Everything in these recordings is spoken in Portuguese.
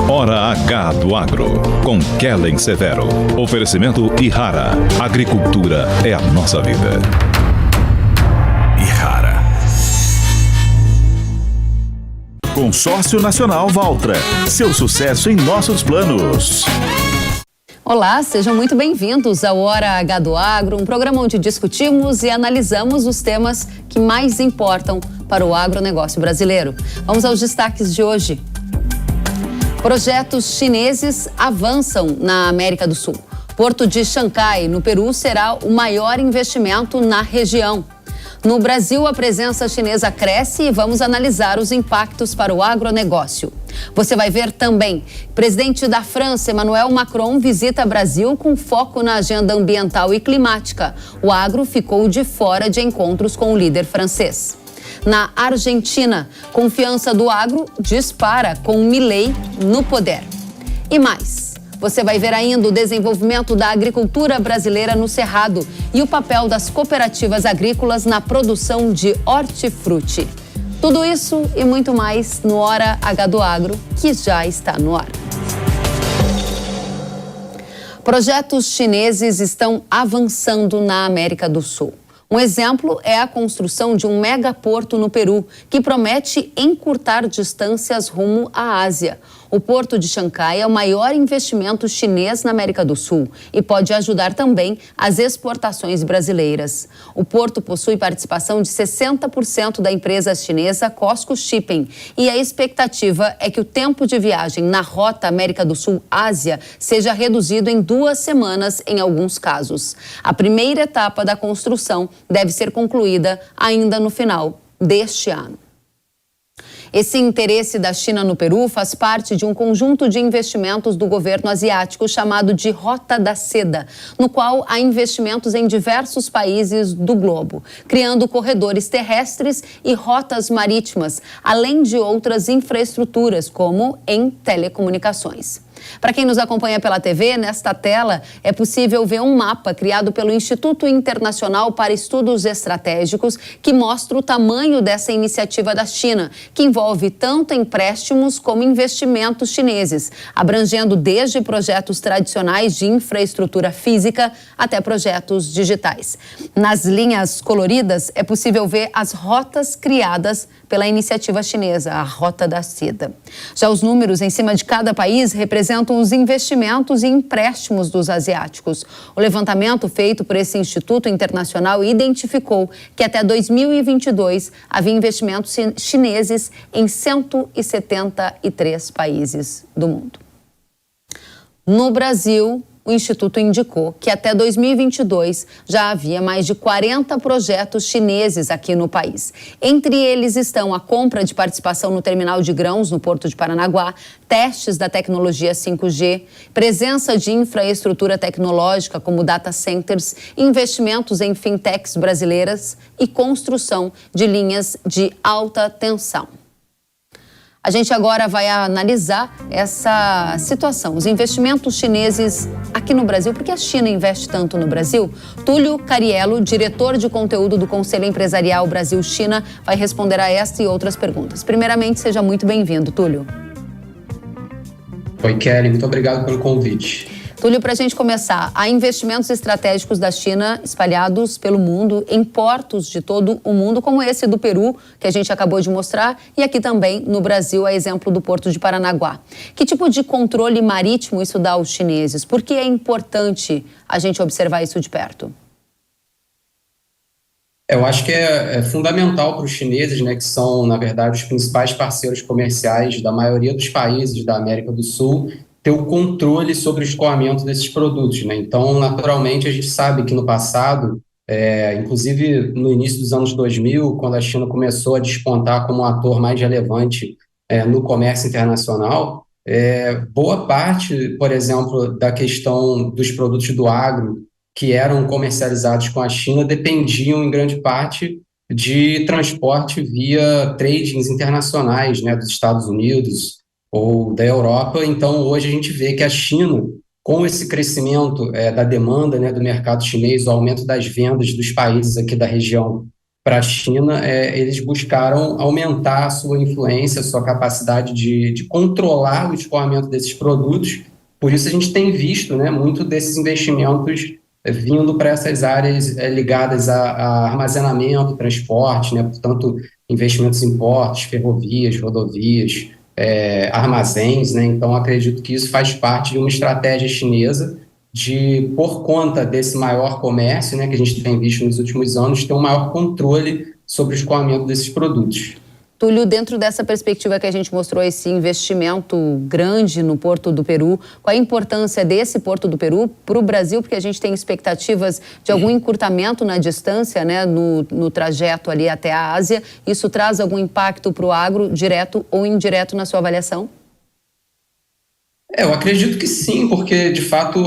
Hora H do Agro, com Kellen Severo. Oferecimento Ihara. Agricultura é a nossa vida. Ihara. Consórcio Nacional Valtra. Seu sucesso em nossos planos. Olá, sejam muito bem-vindos ao Hora H do Agro, um programa onde discutimos e analisamos os temas que mais importam para o agronegócio brasileiro. Vamos aos destaques de hoje. Projetos chineses avançam na América do Sul. Porto de Xangai, no Peru, será o maior investimento na região. No Brasil, a presença chinesa cresce e vamos analisar os impactos para o agronegócio. Você vai ver também, presidente da França, Emmanuel Macron, visita Brasil com foco na agenda ambiental e climática. O agro ficou de fora de encontros com o líder francês. Na Argentina, confiança do agro dispara com Milei no poder. E mais, você vai ver ainda o desenvolvimento da agricultura brasileira no Cerrado e o papel das cooperativas agrícolas na produção de hortifruti. Tudo isso e muito mais no Hora H do Agro, que já está no ar. Projetos chineses estão avançando na América do Sul. Um exemplo é a construção de um megaporto no Peru, que promete encurtar distâncias rumo à Ásia. O Porto de Xangai é o maior investimento chinês na América do Sul e pode ajudar também as exportações brasileiras. O porto possui participação de 60% da empresa chinesa COSCO Shipping e a expectativa é que o tempo de viagem na rota América do Sul-Ásia seja reduzido em 2 semanas em alguns casos. A primeira etapa da construção deve ser concluída ainda no final deste ano. Esse interesse da China no Peru faz parte de um conjunto de investimentos do governo asiático chamado de Rota da Seda, no qual há investimentos em diversos países do globo, criando corredores terrestres e rotas marítimas, além de outras infraestruturas, como em telecomunicações. Para quem nos acompanha pela TV, nesta tela é possível ver um mapa criado pelo Instituto Internacional para Estudos Estratégicos que mostra o tamanho dessa iniciativa da China, que envolve tanto empréstimos como investimentos chineses, abrangendo desde projetos tradicionais de infraestrutura física até projetos digitais. Nas linhas coloridas é possível ver as rotas criadas pela iniciativa chinesa, a Rota da Seda. Já os números em cima de cada país representam os investimentos e empréstimos dos asiáticos. O levantamento feito por esse Instituto Internacional identificou que até 2022 havia investimentos chineses em 173 países do mundo. No Brasil, o Instituto indicou que até 2022 já havia mais de 40 projetos chineses aqui no país. Entre eles estão a compra de participação no terminal de grãos no Porto de Paranaguá, testes da tecnologia 5G, presença de infraestrutura tecnológica como data centers, investimentos em fintechs brasileiras e construção de linhas de alta tensão. A gente agora vai analisar essa situação, os investimentos chineses aqui no Brasil. Por que a China investe tanto no Brasil? Túlio Cariello, diretor de conteúdo do Conselho Empresarial Brasil-China, vai responder a esta e outras perguntas. Primeiramente, seja muito bem-vindo, Túlio. Oi, Kelly, muito obrigado pelo convite. Túlio, para a gente começar, há investimentos estratégicos da China espalhados pelo mundo, em portos de todo o mundo, como esse do Peru, que a gente acabou de mostrar, e aqui também no Brasil, a exemplo do Porto de Paranaguá. Que tipo de controle marítimo isso dá aos chineses? Por que é importante a gente observar isso de perto? Eu acho que é fundamental para os chineses, né, que são, na verdade, os principais parceiros comerciais da maioria dos países da América do Sul, ter o controle sobre o escoamento desses produtos, né? Então, naturalmente, a gente sabe que no passado, inclusive no início dos anos 2000, quando a China começou a despontar como um ator mais relevante no comércio internacional, boa parte, por exemplo, da questão dos produtos do agro que eram comercializados com a China dependiam, em grande parte, de transporte via tradings internacionais, né, dos Estados Unidos ou da Europa. Então, hoje a gente vê que a China, com esse crescimento da demanda, né, do mercado chinês, o aumento das vendas dos países aqui da região para a China, eles buscaram aumentar a sua influência, a sua capacidade de controlar o escoamento desses produtos. Por isso a gente tem visto, né, muito desses investimentos vindo para essas áreas ligadas a armazenamento, transporte, né, portanto, investimentos em portos, ferrovias, rodovias, armazéns, né, então acredito que isso faz parte de uma estratégia chinesa de, por conta desse maior comércio, né, que a gente tem visto nos últimos anos, ter um maior controle sobre o escoamento desses produtos. Túlio, dentro dessa perspectiva que a gente mostrou, esse investimento grande no Porto do Peru, qual a importância desse Porto do Peru para o Brasil? Porque a gente tem expectativas de algum encurtamento na distância, né, no trajeto ali até a Ásia. Isso traz algum impacto para o agro, direto ou indireto, na sua avaliação? Eu acredito que sim, porque, de fato,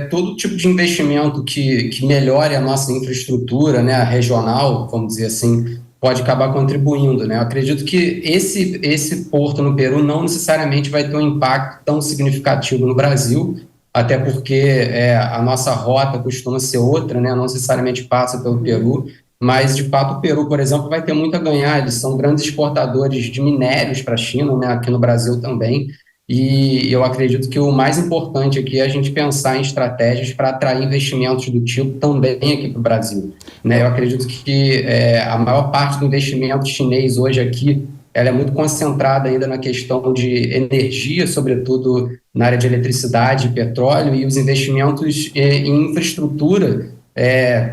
todo tipo de investimento que melhore a nossa infraestrutura, né, a regional, vamos dizer assim, pode acabar contribuindo, né? Eu acredito que esse porto no Peru não necessariamente vai ter um impacto tão significativo no Brasil, até porque a nossa rota costuma ser outra, né? Não necessariamente passa pelo Peru, mas, de fato, o Peru, por exemplo, vai ter muito a ganhar. Eles são grandes exportadores de minérios para a China, né? Aqui no Brasil também. E eu acredito que o mais importante aqui é a gente pensar em estratégias para atrair investimentos do tipo também aqui para o Brasil, né? Eu acredito que a maior parte do investimento chinês hoje aqui, ela é muito concentrada ainda na questão de energia, sobretudo na área de eletricidade e petróleo, e os investimentos em infraestrutura,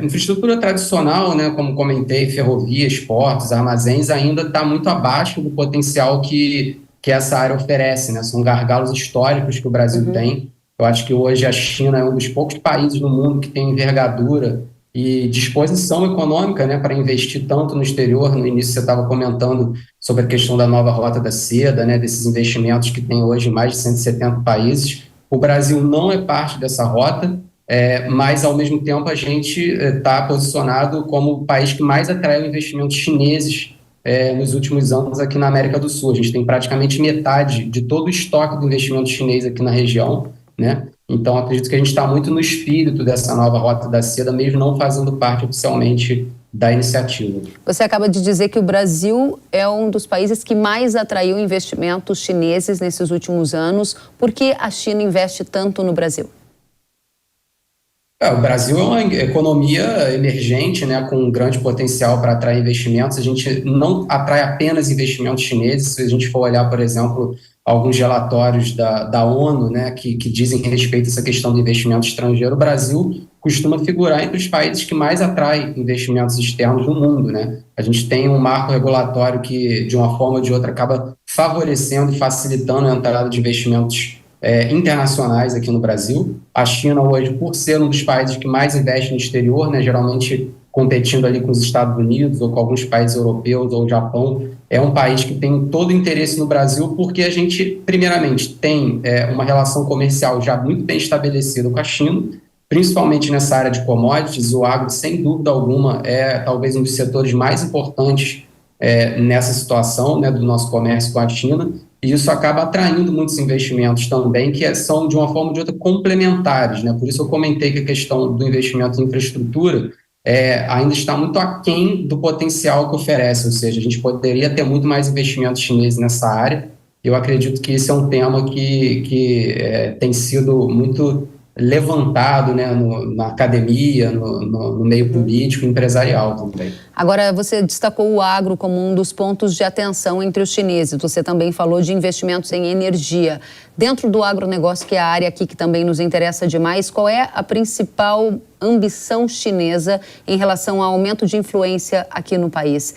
infraestrutura tradicional, né, como comentei, ferrovias, portos, armazéns, ainda está muito abaixo do potencial que essa área oferece, né? São gargalos históricos que o Brasil tem. Eu acho que hoje a China é um dos poucos países no mundo que tem envergadura e disposição econômica, né, para investir tanto no exterior. No início você estava comentando sobre a questão da nova Rota da Seda, né, desses investimentos que tem hoje em mais de 170 países. O Brasil não é parte dessa rota, mas, ao mesmo tempo, a gente está posicionado como o país que mais atraiu investimentos chineses nos últimos anos aqui na América do Sul. A gente tem praticamente metade de todo o estoque do investimento chinês aqui na região, né? Então, acredito que a gente está muito no espírito dessa nova Rota da Seda, mesmo não fazendo parte oficialmente da iniciativa. Você acaba de dizer que o Brasil é um dos países que mais atraiu investimentos chineses nesses últimos anos. Por que a China investe tanto no Brasil? O Brasil é uma economia emergente, né, com um grande potencial para atrair investimentos. A gente não atrai apenas investimentos chineses. Se a gente for olhar, por exemplo, alguns relatórios da ONU, né, que dizem respeito a essa questão do investimento estrangeiro, o Brasil costuma figurar entre os países que mais atraem investimentos externos no mundo, né? A gente tem um marco regulatório que, de uma forma ou de outra, acaba favorecendo e facilitando a entrada de investimentos internacionais aqui no Brasil. A China hoje, por ser um dos países que mais investe no exterior, né, geralmente competindo ali com os Estados Unidos ou com alguns países europeus ou o Japão, é um país que tem todo o interesse no Brasil porque a gente, primeiramente, tem uma relação comercial já muito bem estabelecida com a China, principalmente nessa área de commodities. O agro, sem dúvida alguma, é talvez um dos setores mais importantes nessa situação, né, do nosso comércio com a China. E isso acaba atraindo muitos investimentos também, que são, de uma forma ou de outra, complementares, né? Por isso eu comentei que a questão do investimento em infraestrutura ainda está muito aquém do potencial que oferece, ou seja, a gente poderia ter muito mais investimentos chineses nessa área. Eu acredito que esse é um tema que tem sido muito levantado, né, na academia, no meio político e empresarial também. Agora, você destacou o agro como um dos pontos de atenção entre os chineses. Você também falou de investimentos em energia. Dentro do agronegócio, que é a área aqui que também nos interessa demais, qual é a principal ambição chinesa em relação ao aumento de influência aqui no país?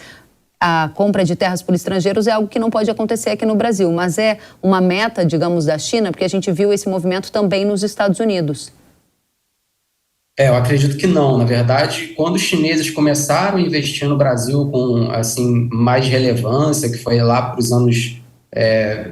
A compra de terras por estrangeiros é algo que não pode acontecer aqui no Brasil, mas é uma meta, digamos, da China, porque a gente viu esse movimento também nos Estados Unidos. Eu acredito que não. Na verdade, quando os chineses começaram a investir no Brasil com assim, mais relevância, que foi lá para os anos,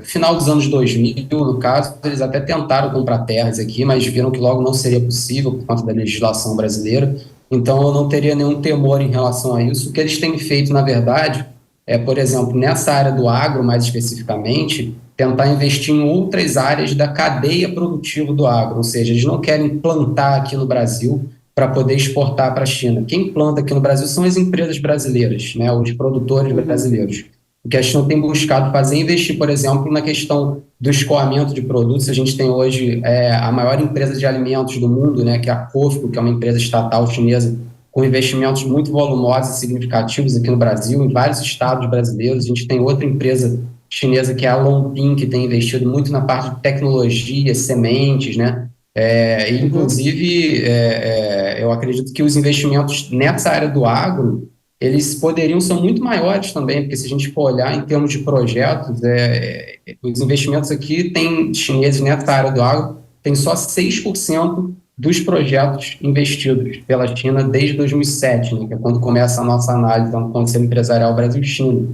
final dos anos 2000, no caso, eles até tentaram comprar terras aqui, mas viram que logo não seria possível por conta da legislação brasileira. Então, eu não teria nenhum temor em relação a isso. O que eles têm feito, na verdade, por exemplo, nessa área do agro, mais especificamente, tentar investir em outras áreas da cadeia produtiva do agro. Ou seja, eles não querem plantar aqui no Brasil para poder exportar para a China. Quem planta aqui no Brasil são as empresas brasileiras, né, os produtores brasileiros. O que a China tem buscado fazer é investir, por exemplo, na questão do escoamento de produtos. A gente tem hoje a maior empresa de alimentos do mundo, né, que é a COFCO, que é uma empresa estatal chinesa, com investimentos muito volumosos e significativos aqui no Brasil, em vários estados brasileiros. A gente tem outra empresa chinesa, que é a Longping, que tem investido muito na parte de tecnologia, sementes, né? Inclusive, eu acredito que os investimentos nessa área do agro, eles são muito maiores também, porque se a gente for olhar em termos de projetos, os investimentos aqui chineses nessa área do agro, tem só 6% dos projetos investidos pela China desde 2007, né, que é quando começa a nossa análise, então, do Conselho Empresarial Brasil-China.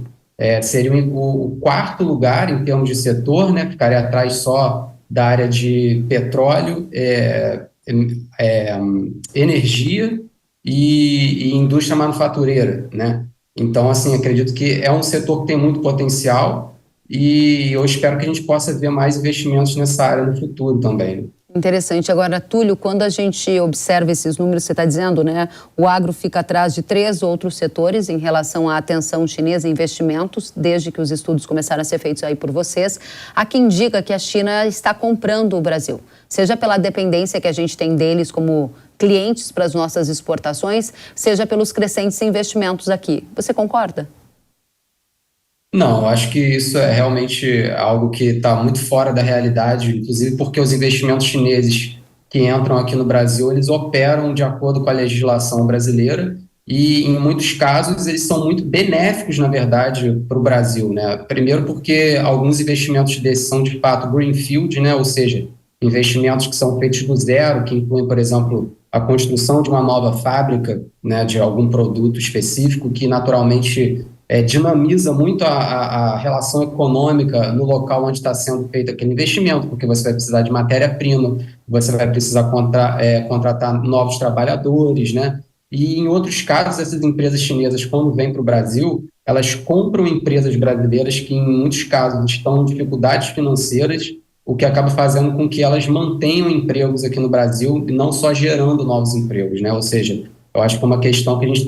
Seria o quarto lugar em termos de setor, né, ficaria atrás só da área de petróleo, energia e indústria manufatureira, né? Então, assim, acredito que é um setor que tem muito potencial e eu espero que a gente possa ver mais investimentos nessa área no futuro também. Interessante. Agora, Túlio, quando a gente observa esses números, você está dizendo, né? O agro fica atrás de 3 outros setores em relação à atenção chinesa em investimentos, desde que os estudos começaram a ser feitos aí por vocês. Há quem diga que a China está comprando o Brasil, seja pela dependência que a gente tem deles como clientes para as nossas exportações, seja pelos crescentes investimentos aqui. Você concorda? Não, eu acho que isso é realmente algo que está muito fora da realidade, inclusive porque os investimentos chineses que entram aqui no Brasil, eles operam de acordo com a legislação brasileira e, em muitos casos, eles são muito benéficos, na verdade, para o Brasil, né? Primeiro porque alguns investimentos desses são, de fato, greenfield, né? Ou seja, investimentos que são feitos do zero, que incluem, por exemplo, a construção de uma nova fábrica, né, de algum produto específico que, naturalmente, dinamiza muito a relação econômica no local onde está sendo feito aquele investimento, porque você vai precisar de matéria-prima, você vai precisar contratar novos trabalhadores, né? E em outros casos, essas empresas chinesas, quando vêm para o Brasil, elas compram empresas brasileiras que, em muitos casos, estão em dificuldades financeiras, o que acaba fazendo com que elas mantenham empregos aqui no Brasil e não só gerando novos empregos, né? Ou seja, eu acho que é uma questão que a gente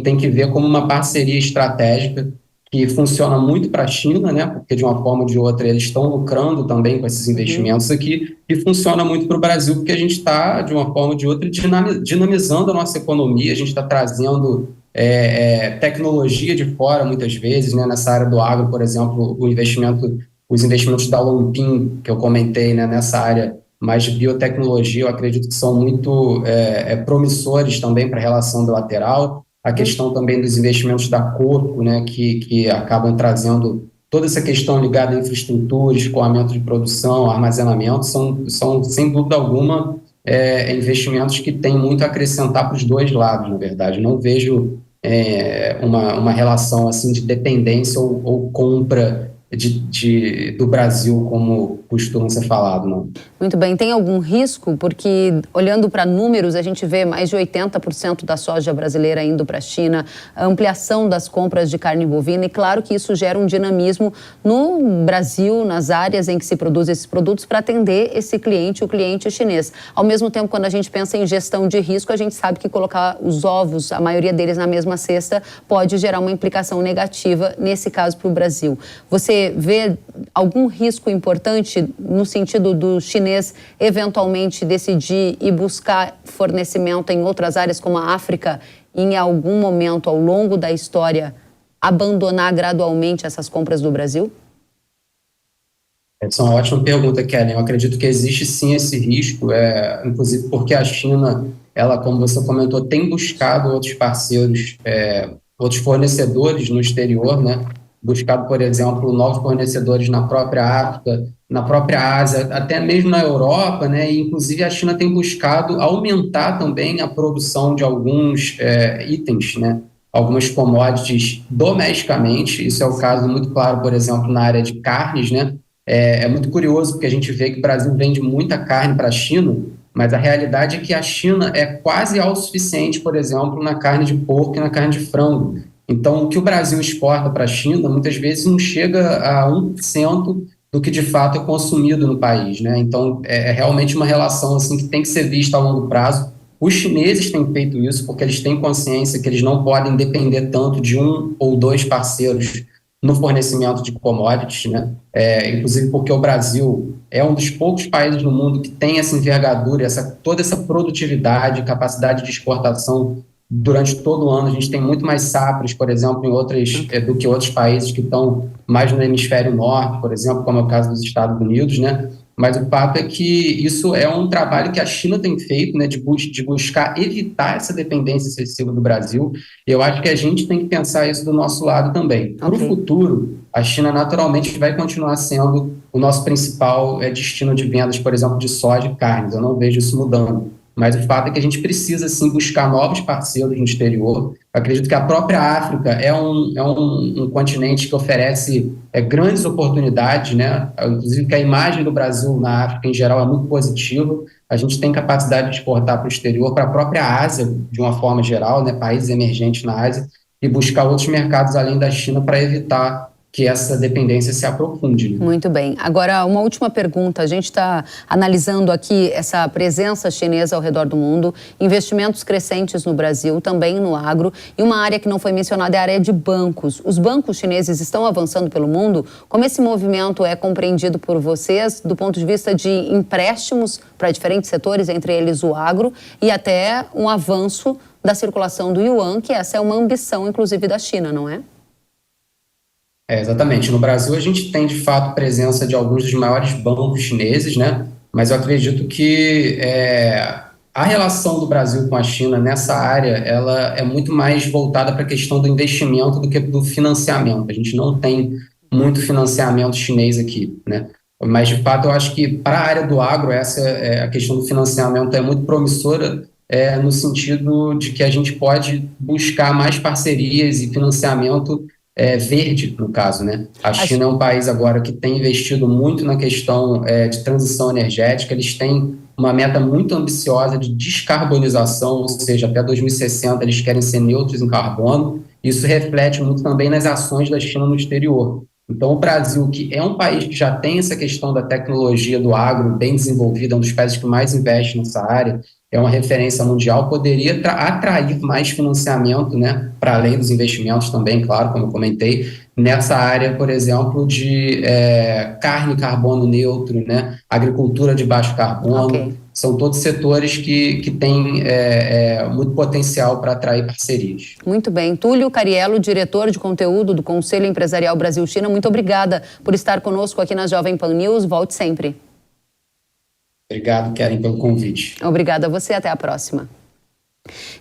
tem que ver como uma parceria estratégica que funciona muito para a China, né? Porque de uma forma ou de outra eles estão lucrando também com esses investimentos aqui, e funciona muito para o Brasil porque a gente está, de uma forma ou de outra, dinamizando a nossa economia, a gente está trazendo tecnologia de fora muitas vezes, né? Nessa área do agro, por exemplo, os investimentos da Longping, que eu comentei, né? Nessa área mais de biotecnologia, eu acredito que são muito promissores também para a relação bilateral. A questão também dos investimentos da Corpo, né, que acabam trazendo toda essa questão ligada à infraestrutura, escoamento de produção, armazenamento, são sem dúvida alguma, investimentos que têm muito a acrescentar para os dois lados, na verdade. Não vejo uma relação assim, de dependência ou compra do Brasil, como costuma ser falado, não. Muito bem. Tem algum risco? Porque, olhando para números, a gente vê mais de 80% da soja brasileira indo para a China, a ampliação das compras de carne bovina, e claro que isso gera um dinamismo no Brasil, nas áreas em que se produzem esses produtos, para atender esse cliente, o cliente chinês. Ao mesmo tempo, quando a gente pensa em gestão de risco, a gente sabe que colocar os ovos, a maioria deles na mesma cesta, pode gerar uma implicação negativa, nesse caso, para o Brasil. Você vê algum risco importante no sentido do chinês eventualmente decidir e buscar fornecimento em outras áreas como a África, e em algum momento ao longo da história abandonar gradualmente essas compras do Brasil? Essa é uma ótima pergunta, Kellen. Eu acredito que existe sim esse risco, inclusive porque a China, ela, como você comentou, tem buscado outros parceiros, outros fornecedores no exterior, né? Buscado, por exemplo, novos fornecedores na própria África, na própria Ásia, até mesmo na Europa, né? E, inclusive, a China tem buscado aumentar também a produção de alguns itens, né? Algumas commodities domesticamente. Isso é o caso muito claro, por exemplo, na área de carnes, né? É muito curioso, porque a gente vê que o Brasil vende muita carne para a China, mas a realidade é que a China é quase autossuficiente, por exemplo, na carne de porco e na carne de frango. Então, o que o Brasil exporta para a China, muitas vezes não chega a 1% do que de fato é consumido no país, né? Então, é realmente uma relação assim, que tem que ser vista a longo prazo. Os chineses têm feito isso porque eles têm consciência que eles não podem depender tanto de um ou dois parceiros no fornecimento de commodities, né? Inclusive porque o Brasil é um dos poucos países no mundo que tem essa envergadura, toda essa produtividade, capacidade de exportação durante todo o ano. A gente tem muito mais safras, por exemplo, do que outros países que estão mais no hemisfério norte, por exemplo, como é o caso dos Estados Unidos, né? Mas o fato é que isso é um trabalho que a China tem feito, né, de buscar evitar essa dependência excessiva do Brasil. E eu acho que a gente tem que pensar isso do nosso lado também. Para o futuro, a China naturalmente vai continuar sendo o nosso principal destino de vendas, por exemplo, de soja e carnes. Eu não vejo isso mudando. Mas o fato é que a gente precisa, sim, buscar novos parceiros no exterior. Eu acredito que a própria África é um continente que oferece grandes oportunidades, né? Inclusive que a imagem do Brasil na África, em geral, é muito positiva. A gente tem capacidade de exportar para o exterior, para a própria Ásia, de uma forma geral, né? Países emergentes na Ásia, e buscar outros mercados além da China para evitar que essa dependência se aprofunde. Né? Muito bem. Agora, uma última pergunta. A gente está analisando aqui essa presença chinesa ao redor do mundo, investimentos crescentes no Brasil, também no agro, e uma área que não foi mencionada é a área de bancos. Os bancos chineses estão avançando pelo mundo. Como esse movimento é compreendido por vocês do ponto de vista de empréstimos para diferentes setores, entre eles o agro, e até um avanço da circulação do yuan, que essa é uma ambição, inclusive, da China, não é? Exatamente. No Brasil, a gente tem, de fato, presença de alguns dos maiores bancos chineses, né? Mas eu acredito que a relação do Brasil com a China nessa área, ela é muito mais voltada para a questão do investimento do que do financiamento. A gente não tem muito financiamento chinês aqui, né? Mas, de fato, eu acho que para a área do agro, a questão do financiamento é muito promissora, no sentido de que a gente pode buscar mais parcerias e financiamento verde, no caso, né? A China é um país agora que tem investido muito na questão de transição energética. Eles têm uma meta muito ambiciosa de descarbonização, ou seja, até 2060 eles querem ser neutros em carbono. Isso reflete muito também nas ações da China no exterior. Então, o Brasil, que é um país que já tem essa questão da tecnologia do agro bem desenvolvida, é um dos países que mais investe nessa área, é uma referência mundial, poderia atrair mais financiamento, né, para além dos investimentos também, claro, como eu comentei, nessa área, por exemplo, de carne carbono neutro, né, agricultura de baixo carbono. Okay. São todos setores que têm muito potencial para atrair parcerias. Muito bem. Túlio Cariello, diretor de conteúdo do Conselho Empresarial Brasil-China, muito obrigada por estar conosco aqui na Jovem Pan News. Volte sempre. Obrigado, Keren, pelo convite. Obrigada a você. Até a próxima.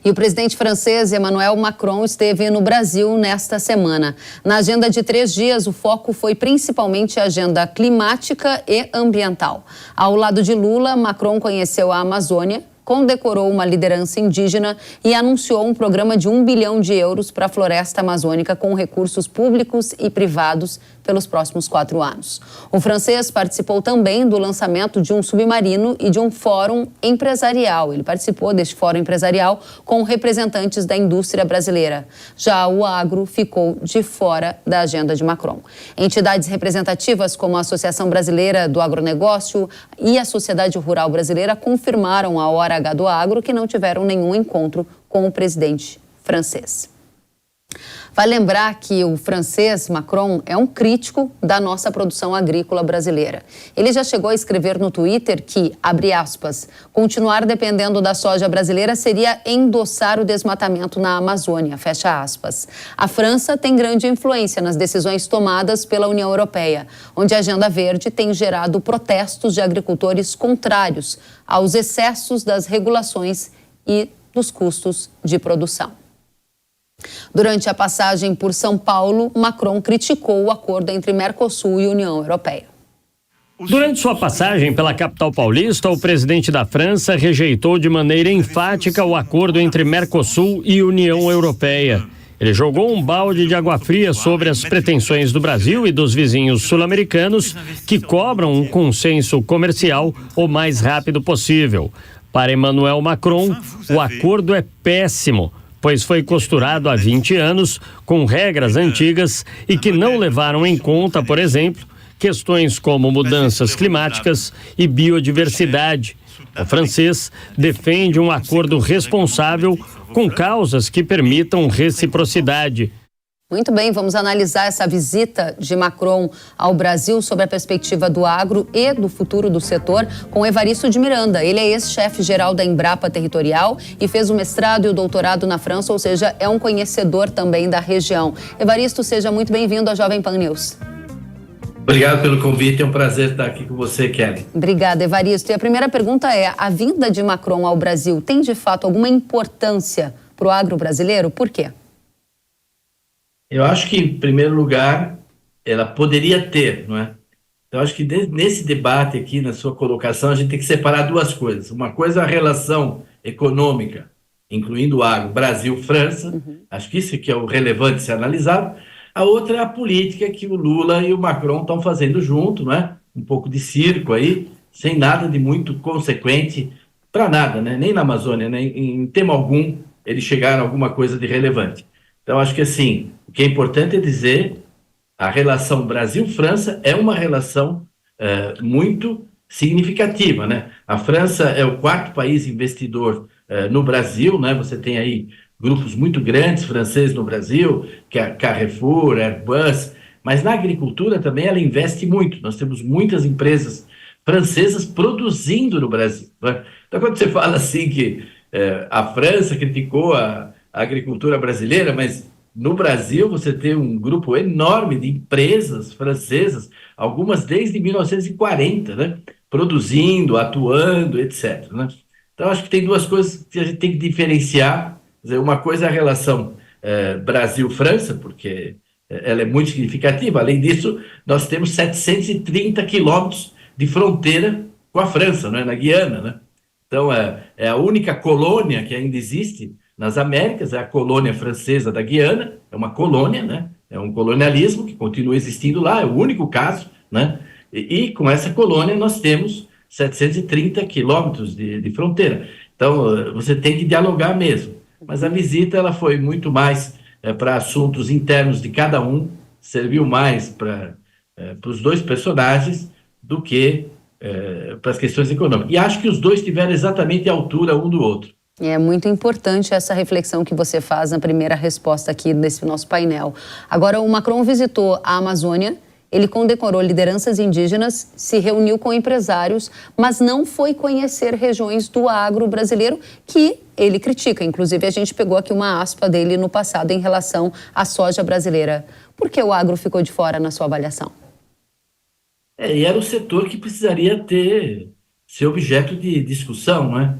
E o presidente francês Emmanuel Macron esteve no Brasil nesta semana. Na agenda de 3 dias, o foco foi principalmente a agenda climática e ambiental. Ao lado de Lula, Macron conheceu a Amazônia, condecorou uma liderança indígena e anunciou um programa de 1 bilhão de euros para a floresta amazônica com recursos públicos e privados pelos próximos 4 anos. O francês participou também do lançamento de um submarino e de um fórum empresarial. Ele participou deste fórum empresarial com representantes da indústria brasileira. Já o agro ficou de fora da agenda de Macron. Entidades representativas como a Associação Brasileira do Agronegócio e a Sociedade Rural Brasileira confirmaram à Hora H do Agro que não tiveram nenhum encontro com o presidente francês. Vale lembrar que o francês Macron é um crítico da nossa produção agrícola brasileira. Ele já chegou a escrever no Twitter que, abre aspas, continuar dependendo da soja brasileira seria endossar o desmatamento na Amazônia, fecha aspas. A França tem grande influência nas decisões tomadas pela União Europeia, onde a Agenda Verde tem gerado protestos de agricultores contrários aos excessos das regulações e dos custos de produção. Durante a passagem por São Paulo, Macron criticou o acordo entre Mercosul e União Europeia. Durante sua passagem pela capital paulista, o presidente da França rejeitou de maneira enfática o acordo entre Mercosul e União Europeia. Ele jogou um balde de água fria sobre as pretensões do Brasil e dos vizinhos sul-americanos que cobram um consenso comercial o mais rápido possível. Para Emmanuel Macron, o acordo é péssimo, pois foi costurado há 20 anos com regras antigas e que não levaram em conta, por exemplo, questões como mudanças climáticas e biodiversidade, O francês defende um acordo responsável com causas que permitam reciprocidade. Muito bem, vamos analisar essa visita de Macron ao Brasil sob a perspectiva do agro e do futuro do setor com Evaristo de Miranda. Ele é ex-chefe geral da Embrapa Territorial e fez o mestrado e o doutorado na França, ou seja, é um conhecedor também da região. Evaristo, seja muito bem-vindo à Jovem Pan News. Obrigado pelo convite, é um prazer estar aqui com você, Kelly. Obrigada, Evaristo. E a primeira pergunta é, a vinda de Macron ao Brasil tem de fato alguma importância para o agro brasileiro? Por quê? Eu acho que, em primeiro lugar, ela poderia ter, não é? Então, acho que nesse debate aqui, na sua colocação, a gente tem que separar duas coisas. Uma coisa é a relação econômica, incluindo o agro, Brasil-França, acho que isso que é o relevante ser analisado. A outra é a política que o Lula e o Macron estão fazendo junto, não é? Um pouco de circo aí, sem nada de muito consequente para nada, né? Nem na Amazônia, né? Em tema algum, eles chegaram a alguma coisa de relevante. Então, acho que assim, o que é importante é dizer, a relação Brasil-França é uma relação muito significativa, né? A França é o quarto país investidor no Brasil, né? Você tem aí grupos muito grandes franceses no Brasil, que é Carrefour, Airbus, mas na agricultura também ela investe muito. Nós temos muitas empresas francesas produzindo no Brasil, né? Então, quando você fala assim que a França criticou a agricultura brasileira, mas no Brasil você tem um grupo enorme de empresas francesas, algumas desde 1940, né? Produzindo, atuando, etc, né? Então, acho que tem duas coisas que a gente tem que diferenciar. Quer dizer, uma coisa é a relação Brasil-França, porque ela é muito significativa. Além disso, nós temos 730 quilômetros de fronteira com a França, né? Na Guiana, né? Então, é a única colônia que ainda existe nas Américas, é a colônia francesa da Guiana, é uma colônia, né? É um colonialismo que continua existindo lá, é o único caso, né? E com essa colônia nós temos 730 quilômetros de fronteira. Então, você tem que dialogar mesmo. Mas a visita ela foi muito mais para assuntos internos de cada um, serviu mais para os dois personagens do que para as questões econômicas. E acho que os dois tiveram exatamente a altura um do outro. É muito importante essa reflexão que você faz na primeira resposta aqui desse nosso painel. Agora, o Macron visitou a Amazônia, ele condecorou lideranças indígenas, se reuniu com empresários, mas não foi conhecer regiões do agro brasileiro que ele critica. Inclusive, a gente pegou aqui uma aspa dele no passado em relação à soja brasileira. Por que o agro ficou de fora na sua avaliação? E era o setor que precisaria ser objeto de discussão, né?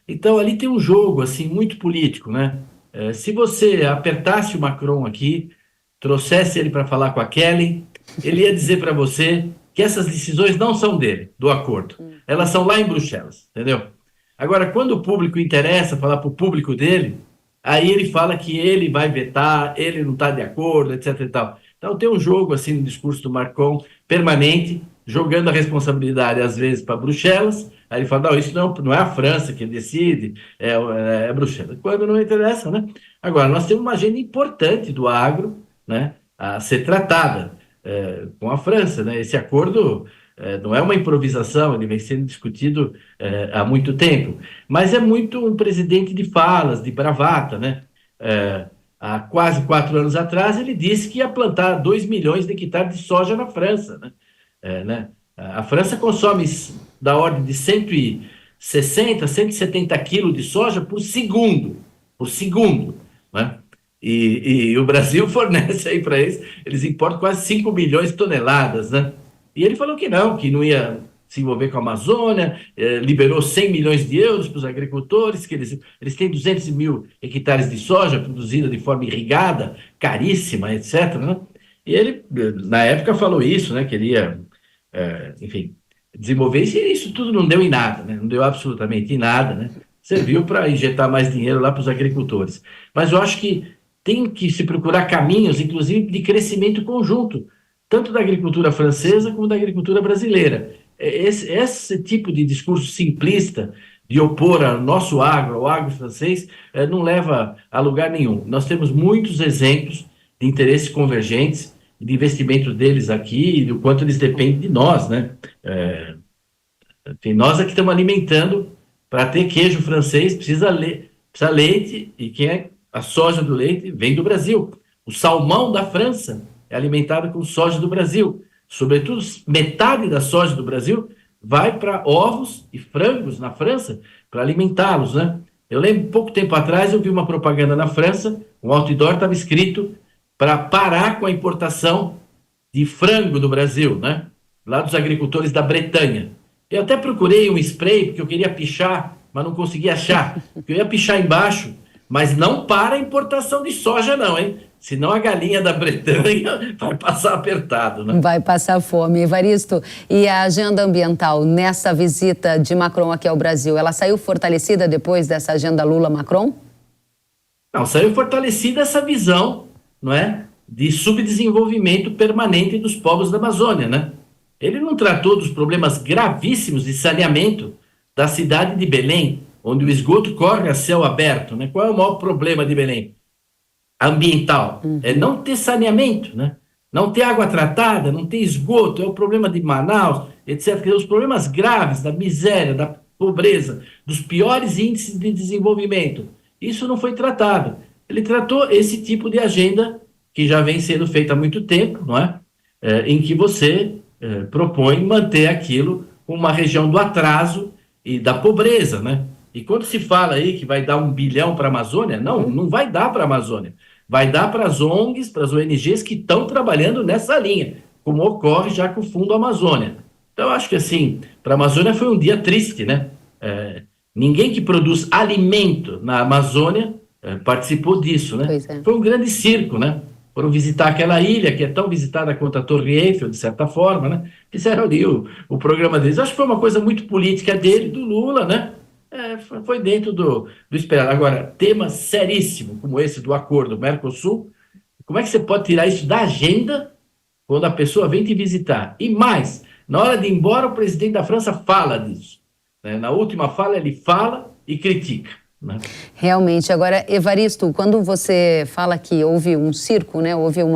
Então, ali tem um jogo assim, muito político, né? Se você apertasse o Macron aqui, trouxesse ele para falar com a Kelly, ele ia dizer para você que essas decisões não são dele, do acordo. Elas são lá em Bruxelas, entendeu? Agora, quando o público interessa falar para o público dele, aí ele fala que ele vai vetar, ele não está de acordo, etc. e tal. Então, tem um jogo assim no discurso do Macron permanente, jogando a responsabilidade, às vezes, para Bruxelas. Aí ele fala, não, isso não é a França que decide, é Bruxelas. Quando não interessa, né? Agora, nós temos uma agenda importante do agro, né, a ser tratada com a França, né? Esse acordo não é uma improvisação, ele vem sendo discutido há muito tempo. Mas é muito um presidente de falas, de bravata, né? Há quase 4 anos atrás, ele disse que ia plantar 2 milhões de hectares de soja na França, né? A França consome da ordem de 160, 170 quilos de soja por segundo, né? E o Brasil fornece aí para eles importam quase 5 milhões de toneladas, né? E ele falou que não ia se envolver com a Amazônia, liberou 100 milhões de euros para os agricultores, que eles têm 200 mil hectares de soja produzida de forma irrigada, caríssima, etc., né? E ele, na época, falou isso, né? Queria, enfim, desenvolver isso, e isso tudo não deu em nada, né? Não deu absolutamente em nada, né? Serviu para injetar mais dinheiro lá para os agricultores. Mas eu acho que tem que se procurar caminhos, inclusive, de crescimento conjunto, tanto da agricultura francesa como da agricultura brasileira. Esse tipo de discurso simplista de opor ao nosso agro, ao agro francês, não leva a lugar nenhum. Nós temos muitos exemplos de interesses convergentes, de investimento deles aqui e do quanto eles dependem de nós, né? Enfim, nós aqui estamos alimentando, para ter queijo francês, precisa leite, e a soja do leite vem do Brasil. O salmão da França é alimentado com soja do Brasil. Sobretudo, metade da soja do Brasil vai para ovos e frangos na França para alimentá-los, né? Eu lembro, pouco tempo atrás, eu vi uma propaganda na França, um outdoor estava escrito para parar com a importação de frango do Brasil, né? Lá dos agricultores da Bretanha. Eu até procurei um spray, porque eu queria pichar, mas não consegui achar. Eu ia pichar embaixo, mas não para a importação de soja não, hein? Senão a galinha da Bretanha vai passar apertado, né? Vai passar fome. Evaristo, e a agenda ambiental nessa visita de Macron aqui ao Brasil, ela saiu fortalecida depois dessa agenda Lula-Macron? Não, saiu fortalecida essa visão, não é, de subdesenvolvimento permanente dos povos da Amazônia, né? Ele não tratou dos problemas gravíssimos de saneamento da cidade de Belém, onde o esgoto corre a céu aberto, né? Qual é o maior problema de Belém? Ambiental. É não ter saneamento, né? Não ter água tratada, não ter esgoto, é o problema de Manaus, etc. Os problemas graves da miséria, da pobreza, dos piores índices de desenvolvimento. Isso não foi tratado. Ele tratou esse tipo de agenda que já vem sendo feita há muito tempo, não é? Em que você propõe manter aquilo como uma região do atraso e da pobreza, né? E quando se fala aí que vai dar 1 bilhão para a Amazônia, não vai dar para a Amazônia. Vai dar para as ONGs, para as ONGs que estão trabalhando nessa linha, como ocorre já com o Fundo Amazônia. Então, eu acho que, assim, para a Amazônia foi um dia triste, né? Ninguém que produz alimento na Amazônia participou disso, né? Foi um grande circo, né? Foram visitar aquela ilha, que é tão visitada quanto a Torre Eiffel, de certa forma, né? Fizeram ali o programa deles. Acho que foi uma coisa muito política dele, do Lula, né? Foi dentro do esperado. Agora, tema seríssimo como esse do acordo Mercosul, como é que você pode tirar isso da agenda quando a pessoa vem te visitar? E mais, na hora de ir embora, o presidente da França fala disso, né? Na última fala, ele fala e critica, né? Realmente. Agora, Evaristo, quando você fala que houve um circo, né, houve um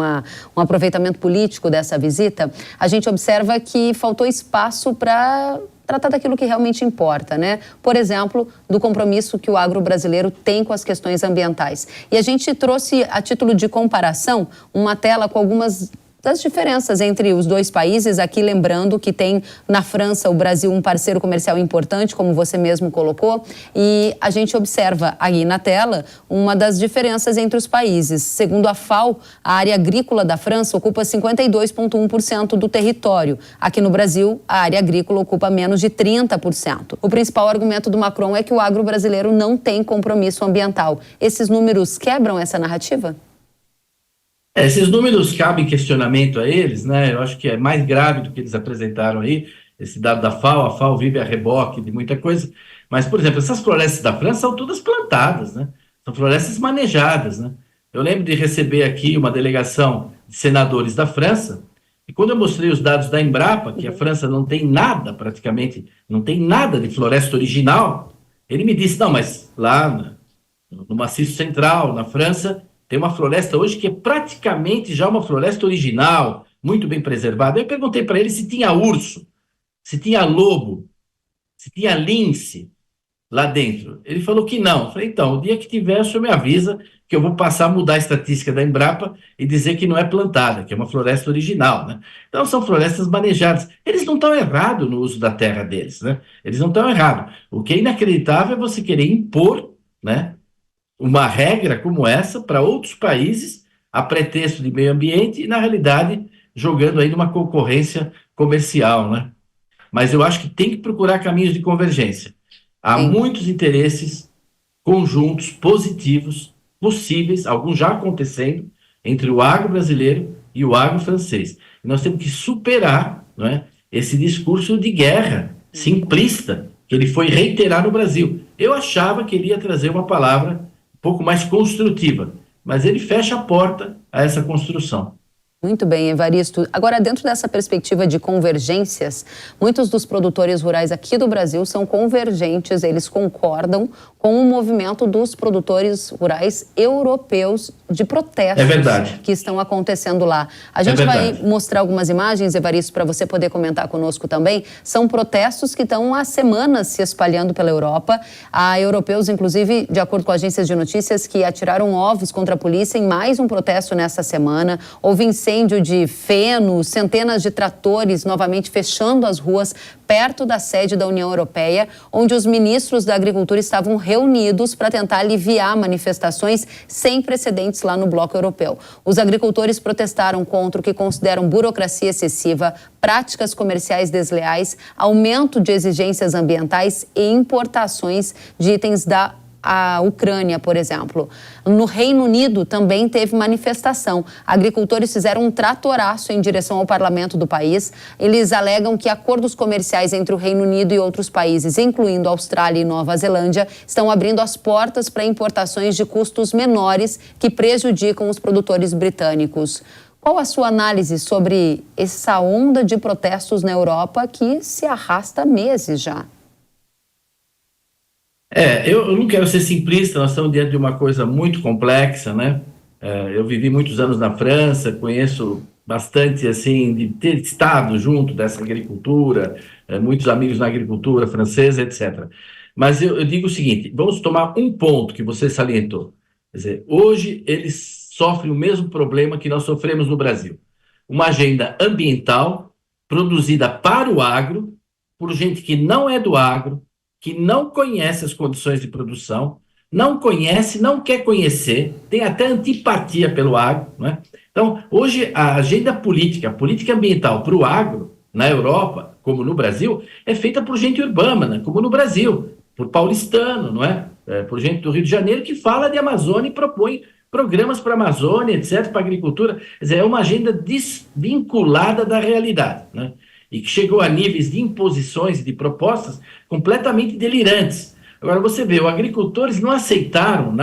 aproveitamento político dessa visita, a gente observa que faltou espaço para tratar daquilo que realmente importa, né? Por exemplo, do compromisso que o agro brasileiro tem com as questões ambientais. E a gente trouxe, a título de comparação, uma tela com algumas das diferenças entre os dois países, aqui lembrando que tem na França, o Brasil, um parceiro comercial importante, como você mesmo colocou, e a gente observa aí na tela uma das diferenças entre os países. Segundo a FAO, a área agrícola da França ocupa 52,1% do território. Aqui no Brasil, a área agrícola ocupa menos de 30%. O principal argumento do Macron é que o agro brasileiro não tem compromisso ambiental. Esses números quebram essa narrativa? Esses números cabem questionamento a eles, né? Eu acho que é mais grave do que eles apresentaram aí, esse dado da FAO. A FAO vive a reboque de muita coisa. Mas, por exemplo, essas florestas da França são todas plantadas, né? São florestas manejadas, né? Eu lembro de receber aqui uma delegação de senadores da França, e quando eu mostrei os dados da Embrapa, que a França não tem nada, praticamente, não tem nada de floresta original, ele me disse, não, mas lá no Maciço Central, na França, tem uma floresta hoje que é praticamente já uma floresta original, muito bem preservada. Eu perguntei para ele se tinha urso, se tinha lobo, se tinha lince lá dentro. Ele falou que não. Eu falei, então, o dia que tiver, o senhor me avisa que eu vou passar a mudar a estatística da Embrapa e dizer que não é plantada, que é uma floresta original, né? Então, são florestas manejadas. Eles não estão errados no uso da terra deles, né? Eles não estão errados. O que é inacreditável é você querer impor, né, uma regra como essa para outros países a pretexto de meio ambiente e, na realidade, jogando aí numa concorrência comercial, né? Mas eu acho que tem que procurar caminhos de convergência. Há muitos interesses conjuntos positivos possíveis, alguns já acontecendo, entre o agro brasileiro e o agro francês. E nós temos que superar, não é, esse discurso de guerra simplista que ele foi reiterar no Brasil. Eu achava que ele ia trazer uma palavra um pouco mais construtiva, mas ele fecha a porta a essa construção. Muito bem, Evaristo. Agora, dentro dessa perspectiva de convergências, muitos dos produtores rurais aqui do Brasil são convergentes, eles concordam com com o movimento dos produtores rurais europeus de protestos que estão acontecendo lá. A gente vai mostrar algumas imagens, Evaristo, para você poder comentar conosco também. São protestos que estão há semanas se espalhando pela Europa. Há europeus, inclusive, de acordo com agências de notícias, que atiraram ovos contra a polícia em mais um protesto nessa semana. Houve incêndio de feno, centenas de tratores novamente fechando as ruas perto da sede da União Europeia, onde os ministros da Agricultura estavam reunidos para tentar aliviar manifestações sem precedentes lá no bloco europeu. Os agricultores protestaram contra o que consideram burocracia excessiva, práticas comerciais desleais, aumento de exigências ambientais e importações de itens da Ucrânia, por exemplo. No Reino Unido também teve manifestação. Agricultores fizeram um tratoraço em direção ao parlamento do país. Eles alegam que acordos comerciais entre o Reino Unido e outros países, incluindo Austrália e Nova Zelândia, estão abrindo as portas para importações de custos menores que prejudicam os produtores britânicos. Qual a sua análise sobre essa onda de protestos na Europa que se arrasta há meses já? Eu não quero ser simplista, nós estamos diante de uma coisa muito complexa, né? Eu vivi muitos anos na França, conheço bastante, assim, de ter estado junto dessa agricultura, muitos amigos na agricultura francesa, etc. Mas eu digo o seguinte, vamos tomar um ponto que você salientou. Quer dizer, hoje eles sofrem o mesmo problema que nós sofremos no Brasil. Uma agenda ambiental produzida para o agro, por gente que não é do agro, que não conhece as condições de produção, não conhece, não quer conhecer, tem até antipatia pelo agro, né? Então, hoje, a agenda política, a política ambiental para o agro, na Europa, como no Brasil, é feita por gente urbana, como no Brasil, por paulistano, não é? Por gente do Rio de Janeiro que fala de Amazônia e propõe programas para a Amazônia, etc., para a agricultura. Quer dizer, é uma agenda desvinculada da realidade, né? E que chegou a níveis de imposições e de propostas completamente delirantes. Agora, você vê, os agricultores não aceitaram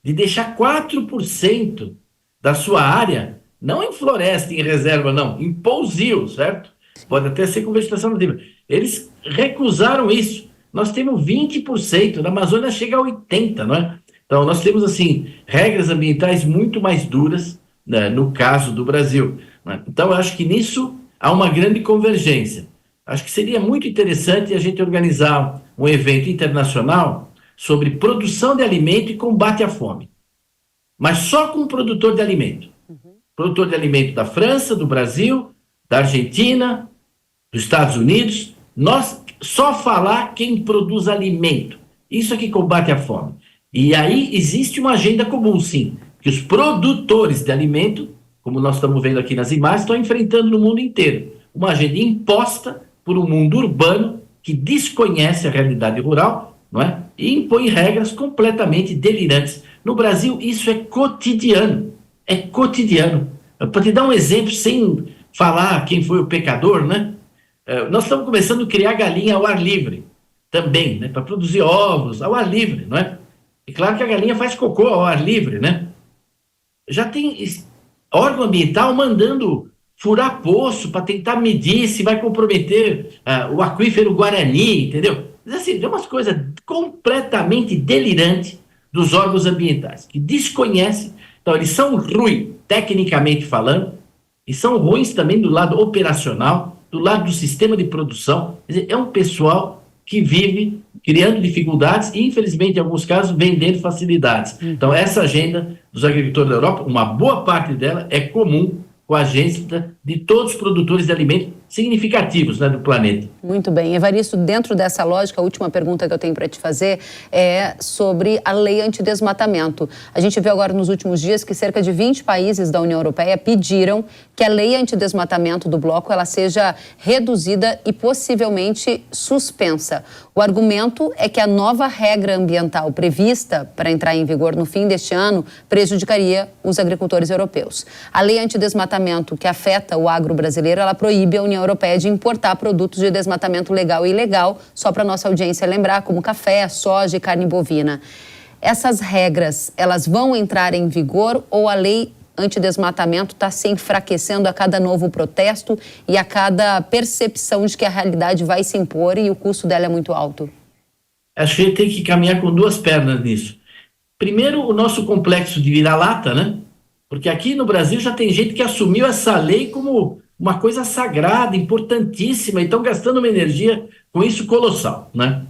de deixar 4% da sua área, não em floresta, em reserva, não, em pousio, certo? Pode até ser com vegetação nativa. Eles recusaram isso. Nós temos 20%, na Amazônia chega a 80%, não é? Então, nós temos, assim, regras ambientais muito mais duras, né, no caso do Brasil, né? Então, eu acho que nisso há uma grande convergência. Acho que seria muito interessante a gente organizar um evento internacional sobre produção de alimento e combate à fome. Mas só com o produtor de alimento. Produtor de alimento da França, do Brasil, da Argentina, dos Estados Unidos. Nós só falar quem produz alimento. Isso é que combate a fome. E aí existe uma agenda comum, sim, que os produtores de alimento, como nós estamos vendo aqui nas imagens, estão enfrentando no mundo inteiro. Uma agenda imposta por um mundo urbano que desconhece a realidade rural, não é? E impõe regras completamente delirantes. No Brasil, isso é cotidiano. É cotidiano. Para te dar um exemplo, sem falar quem foi o pecador, né? Nós estamos começando a criar galinha ao ar livre também, né? Para produzir ovos ao ar livre, não é? E claro que a galinha faz cocô ao ar livre, né? Já tem órgão ambiental mandando furar poço para tentar medir se vai comprometer o aquífero Guarani, entendeu? Mas assim, é umas coisas completamente delirantes dos órgãos ambientais, que desconhecem. Então, eles são ruins, tecnicamente falando, e são ruins também do lado operacional, do lado do sistema de produção. Quer dizer, é um pessoal que vive criando dificuldades e, infelizmente, em alguns casos, vendendo facilidades. Então, essa agenda dos agricultores da Europa, uma boa parte dela é comum com a agenda de todos os produtores de alimentos significativos, né, do planeta. Muito bem. Evaristo, dentro dessa lógica, a última pergunta que eu tenho para te fazer é sobre a lei antidesmatamento. A gente viu agora nos últimos dias que cerca de 20 países da União Europeia pediram que a lei antidesmatamento do bloco ela seja reduzida e possivelmente suspensa. O argumento é que a nova regra ambiental prevista para entrar em vigor no fim deste ano prejudicaria os agricultores europeus. A lei antidesmatamento que afeta o agro brasileiro, ela proíbe a União Europeia de importar produtos de desmatamento legal e ilegal, só para nossa audiência lembrar, como café, soja e carne bovina. Essas regras, elas vão entrar em vigor ou a lei antidesmatamento está se enfraquecendo a cada novo protesto e a cada percepção de que a realidade vai se impor e o custo dela é muito alto? acho que a gente tem que caminhar com duas pernas nisso. Primeiro, o nosso complexo de vira-lata, né? Porque aqui no Brasil já tem gente que assumiu essa lei como uma coisa sagrada, importantíssima, e estão gastando uma energia com isso colossal, né?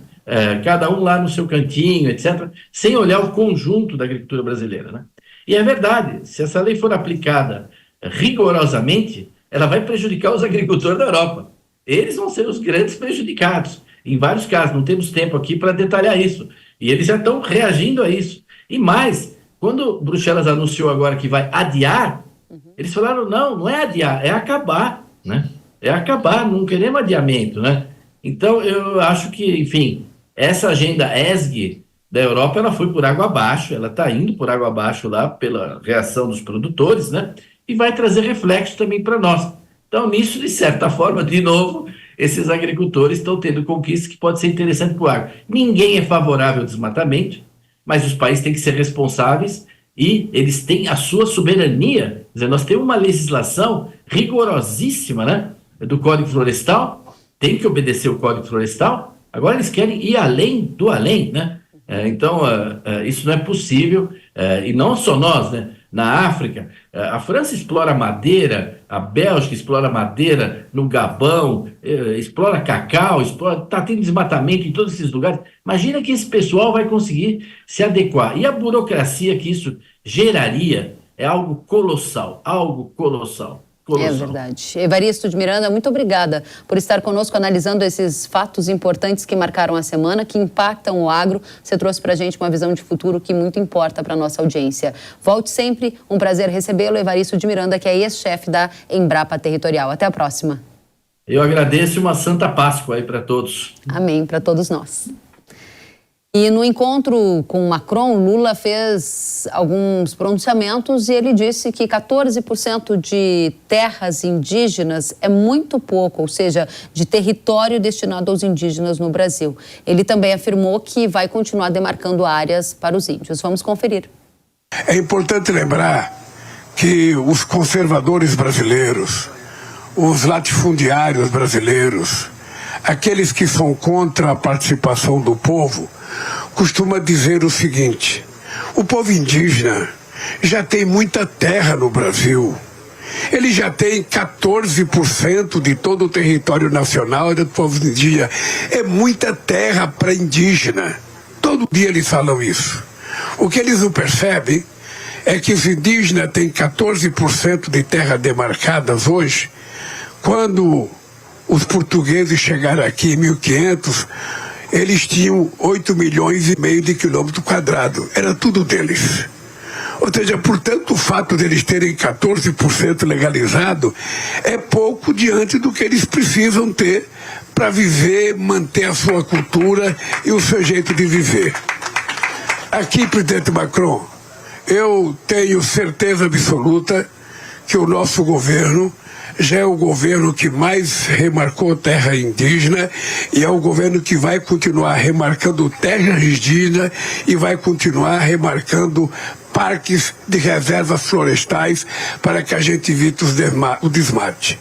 Cada um lá no seu cantinho, etc., sem olhar o conjunto da agricultura brasileira, né? E é verdade, se essa lei for aplicada rigorosamente, ela vai prejudicar os agricultores da Europa. Eles vão ser os grandes prejudicados. Em vários casos, não temos tempo aqui para detalhar isso. E eles já estão reagindo a isso. E mais, quando Bruxelas anunciou agora que vai adiar, eles falaram, não é adiar, é acabar, né? É acabar, não queremos adiamento, né? Então, eu acho que, enfim, essa agenda ESG da Europa, ela foi por água abaixo, ela está indo por água abaixo lá pela reação dos produtores, né? E vai trazer reflexo também para nós. Então, nisso, de certa forma, de novo, esses agricultores estão tendo conquistas que podem ser interessantes para o agro. Ninguém é favorável ao desmatamento, mas os países têm que ser responsáveis e eles têm a sua soberania. Quer dizer, nós temos uma legislação rigorosíssima, né, do Código Florestal, tem que obedecer o Código Florestal, agora eles querem ir além do além, né? Então, isso não é possível, e não só nós, né? Na África, a França explora madeira, a Bélgica explora madeira no Gabão, explora cacau, está tendo desmatamento em todos esses lugares. Imagina que esse pessoal vai conseguir se adequar. E a burocracia que isso geraria é algo colossal, algo colossal. É verdade. Evaristo de Miranda, muito obrigada por estar conosco analisando esses fatos importantes que marcaram a semana, que impactam o agro. Você trouxe para a gente uma visão de futuro que muito importa para a nossa audiência. Volte sempre, um prazer recebê-lo, Evaristo de Miranda, que é ex-chefe da Embrapa Territorial. Até a próxima. Eu agradeço e uma Santa Páscoa aí para todos. Amém, para todos nós. E no encontro com Macron, Lula fez alguns pronunciamentos e ele disse que 14% de terras indígenas é muito pouco, ou seja, de território destinado aos indígenas no Brasil. Ele também afirmou que vai continuar demarcando áreas para os índios. Vamos conferir. É importante lembrar que os conservadores brasileiros, os latifundiários brasileiros, aqueles que são contra a participação do povo, costuma dizer o seguinte: o povo indígena já tem muita terra no Brasil. Ele já tem 14% de todo o território nacional do povo indígena. É muita terra para indígena. Todo dia eles falam isso. O que eles não percebem é que os indígenas têm 14% de terra demarcadas hoje. Quando os portugueses chegaram aqui em 1500, eles tinham 8,5 milhões de quilômetros quadrados. Era tudo deles. Ou seja, portanto, o fato deles terem 14% legalizado é pouco diante do que eles precisam ter para viver, manter a sua cultura e o seu jeito de viver. Aqui, presidente Macron, eu tenho certeza absoluta que o nosso governo já é o governo que mais remarcou terra indígena e é o governo que vai continuar remarcando terra indígena e vai continuar remarcando parques de reservas florestais para que a gente evite o desmate.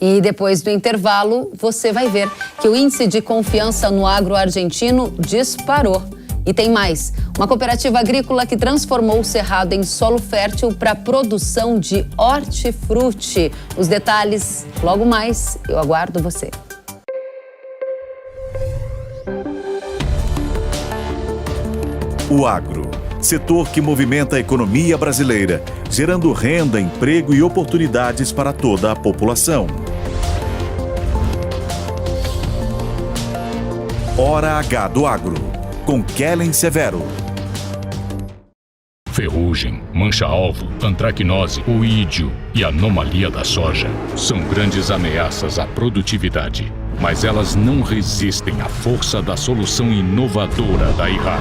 E depois do intervalo, você vai ver que o índice de confiança no agro argentino disparou. E tem mais, uma cooperativa agrícola que transformou o cerrado em solo fértil para a produção de hortifruti. Os detalhes, logo mais, eu aguardo você. O agro, setor que movimenta a economia brasileira, gerando renda, emprego e oportunidades para toda a população. Hora H do Agro, com Kellen Severo. Ferrugem, mancha-alvo, antracnose, oídio e anomalia da soja são grandes ameaças à produtividade, mas elas não resistem à força da solução inovadora da Yara.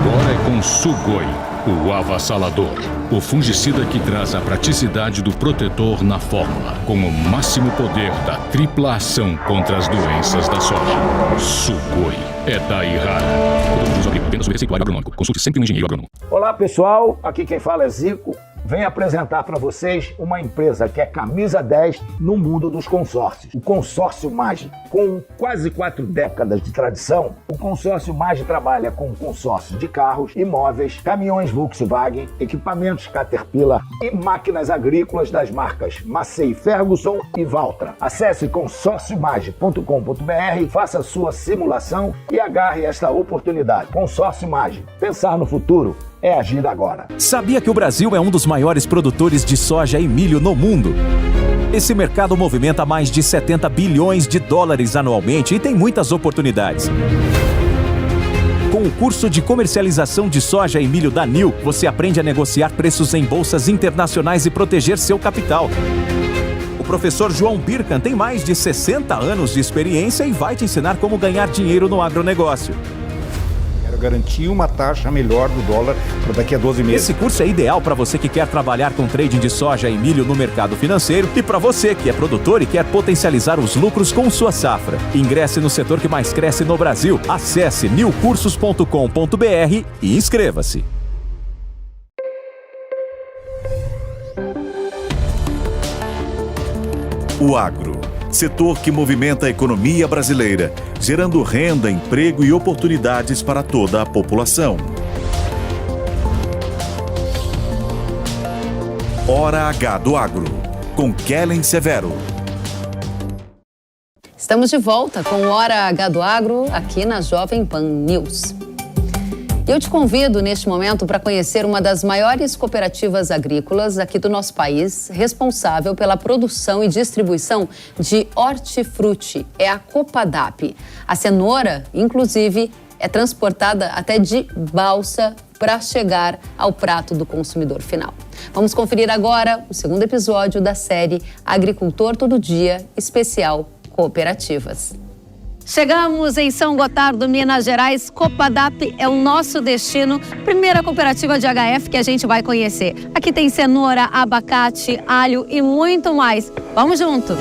Agora é com Sugoi, o avassalador, o fungicida que traz a praticidade do protetor na fórmula, com o máximo poder da tripla ação contra as doenças da soja. Sugoi é da Yara. Apenas o receituário agronômico. Consulte sempre um engenheiro agrônomo. Olá pessoal, aqui quem fala é Zico. venho apresentar para vocês uma empresa que é camisa 10 no mundo dos consórcios. O Consórcio Mage. Com quase 4 décadas de tradição, o Consórcio Mage trabalha com consórcio de carros, imóveis, caminhões Volkswagen, equipamentos Caterpillar e máquinas agrícolas das marcas Massey Ferguson e Valtra. Acesse consórciomage.com.br, faça sua simulação e agarre esta oportunidade. Consórcio Mage. Pensar no futuro é agir agora. Sabia que o Brasil é um dos maiores produtores de soja e milho no mundo? Esse mercado movimenta mais de 70 bilhões de dólares anualmente e tem muitas oportunidades. Com o curso de comercialização de soja e milho da NIL, você aprende a negociar preços em bolsas internacionais e proteger seu capital. O professor João Birkan tem mais de 60 anos de experiência e vai te ensinar como ganhar dinheiro no agronegócio. Garantir uma taxa melhor do dólar para daqui a 12 meses. Esse curso é ideal para você que quer trabalhar com trading de soja e milho no mercado financeiro e para você que é produtor e quer potencializar os lucros com sua safra. Ingresse no setor que mais cresce no Brasil. Acesse nilcursos.com.br e inscreva-se. O agro, setor que movimenta a economia brasileira, gerando renda, emprego e oportunidades para toda a população. Hora H do Agro, com Kellen Severo. Estamos de volta com Hora H do Agro aqui na Jovem Pan News. Eu te convido neste momento para conhecer uma das maiores cooperativas agrícolas aqui do nosso país, responsável pela produção e distribuição de hortifruti, é a Copadap. A cenoura, inclusive, é transportada até de balsa para chegar ao prato do consumidor final. Vamos conferir agora o segundo episódio da série Agricultor Todo Dia, especial Cooperativas. Chegamos em São Gotardo, Minas Gerais. Copadap é o nosso destino. Primeira cooperativa de HF que a gente vai conhecer. Aqui tem cenoura, abacate, alho e muito mais. Vamos junto!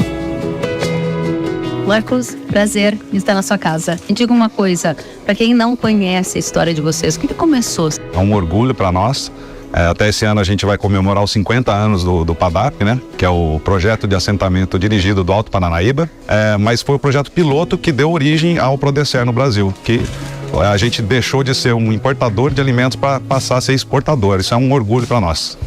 Marcos, prazer em estar na sua casa. Me diga uma coisa, para quem não conhece a história de vocês, o que começou? É um orgulho para nós. Até esse ano a gente vai comemorar os 50 anos do PADAP, né? Que é o projeto de assentamento dirigido do Alto Paranaíba. Mas foi o projeto piloto que deu origem ao Prodesser no Brasil, que a gente deixou de ser um importador de alimentos para passar a ser exportador. Isso é um orgulho para nós.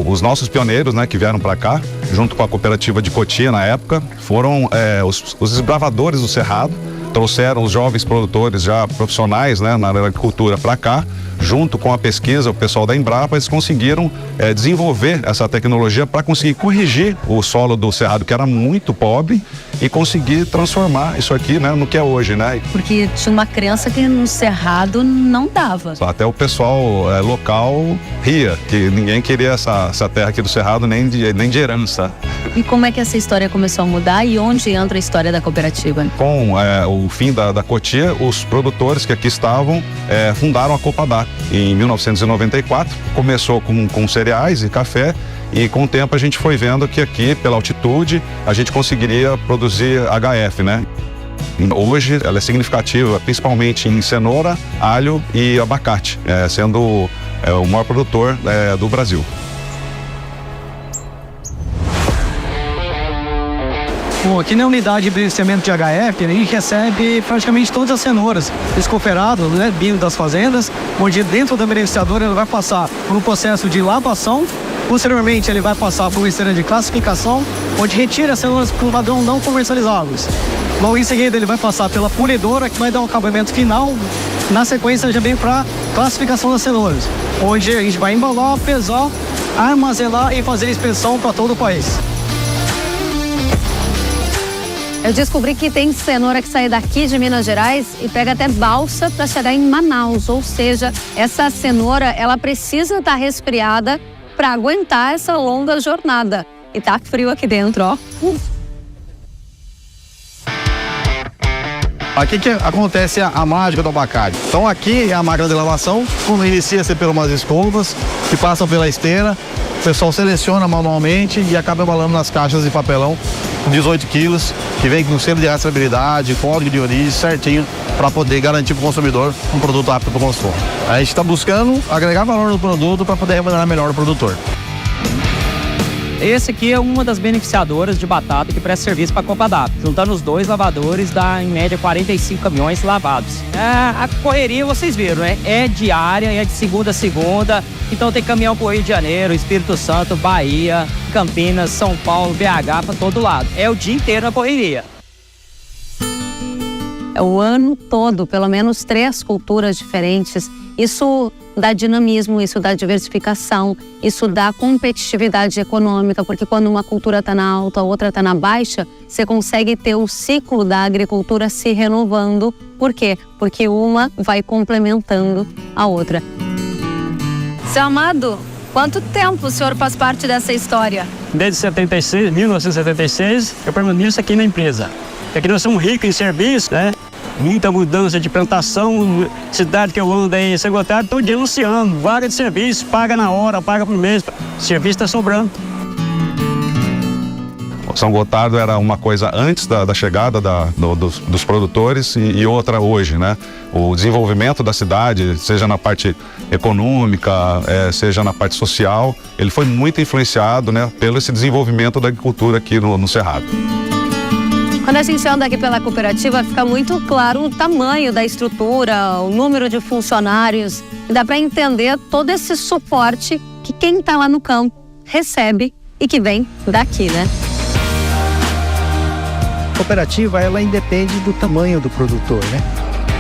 Os nossos pioneiros, né, que vieram para cá, junto com a cooperativa de Cotia na época, foram os desbravadores do Cerrado. Trouxeram os jovens produtores já profissionais, né, na agricultura para cá. Junto com a pesquisa, o pessoal da Embrapa, eles conseguiram desenvolver essa tecnologia para conseguir corrigir o solo do Cerrado, que era muito pobre, e conseguir transformar isso aqui, né, no que é hoje, né? Porque tinha uma crença que no Cerrado não dava. Até o pessoal local ria, que ninguém queria essa terra aqui do Cerrado nem de herança. E como é que essa história começou a mudar e onde entra a história da cooperativa? Com o fim da Cotia, os produtores que aqui estavam fundaram a Copadap. Em 1994, começou com cereais e café, e com o tempo a gente foi vendo que aqui, pela altitude, a gente conseguiria produzir HF, né? Hoje ela é significativa, principalmente em cenoura, alho e abacate, sendo o maior produtor do Brasil. Bom, aqui na unidade de beneficiamento de HF, a gente recebe praticamente todas as cenouras escoferadas, né, vindo das fazendas, onde dentro da beneficiadora ele vai passar por um processo de lavação, posteriormente ele vai passar por uma esteira de classificação, onde retira as cenouras por padrão não comercializáveis. Logo em seguida ele vai passar pela polidora, que vai dar um acabamento final, na sequência já vem para classificação das cenouras, onde a gente vai embalar, pesar, armazenar e fazer inspeção para todo o país. Eu descobri que tem cenoura que sai daqui de Minas Gerais e pega até balsa para chegar em Manaus. Ou seja, essa cenoura, ela precisa estar resfriada para aguentar essa longa jornada. E tá frio aqui dentro, ó. Aqui que acontece a mágica do abacate. Então aqui é a máquina de lavação, como inicia-se por umas escovas que passam pela esteira. O pessoal seleciona manualmente e acaba embalando nas caixas de papelão com 18 quilos, que vem com selo de rastreabilidade, código de origem certinho, para poder garantir para o consumidor um produto apto para o consumo. A gente está buscando agregar valor no produto para poder remunerar melhor o produtor. Esse aqui é uma das beneficiadoras de batata que presta serviço para a Copadap. Juntando os 2 lavadores, dá em média 45 caminhões lavados. A correria vocês viram, né? É diária, é de segunda a segunda. Então tem caminhão para o Rio de Janeiro, Espírito Santo, Bahia, Campinas, São Paulo, BH, para todo lado. É o dia inteiro na correria. É o ano todo, pelo menos 3 culturas diferentes. Isso dá dinamismo, isso dá diversificação, isso dá competitividade econômica, porque quando uma cultura está na alta, a outra está na baixa, você consegue ter o ciclo da agricultura se renovando. Por quê? Porque uma vai complementando a outra. Seu Amado, quanto tempo o senhor faz parte dessa história? Desde 1976, eu permaneço aqui na empresa. Aqui nós somos ricos em serviço, né? Muita mudança de plantação, cidade que eu ando aí, secretário, todo dia anunciando, vaga de serviço, paga na hora, paga por mês, o serviço está sobrando. São Gotardo era uma coisa antes da chegada dos produtores e outra hoje, né? O desenvolvimento da cidade, seja na parte econômica, seja na parte social, ele foi muito influenciado, né, pelo esse desenvolvimento da agricultura aqui no Cerrado. Quando a gente anda aqui pela cooperativa, fica muito claro o tamanho da estrutura, o número de funcionários. E dá para entender todo esse suporte que quem está lá no campo recebe e que vem daqui, né? A cooperativa, ela independe do tamanho do produtor, né?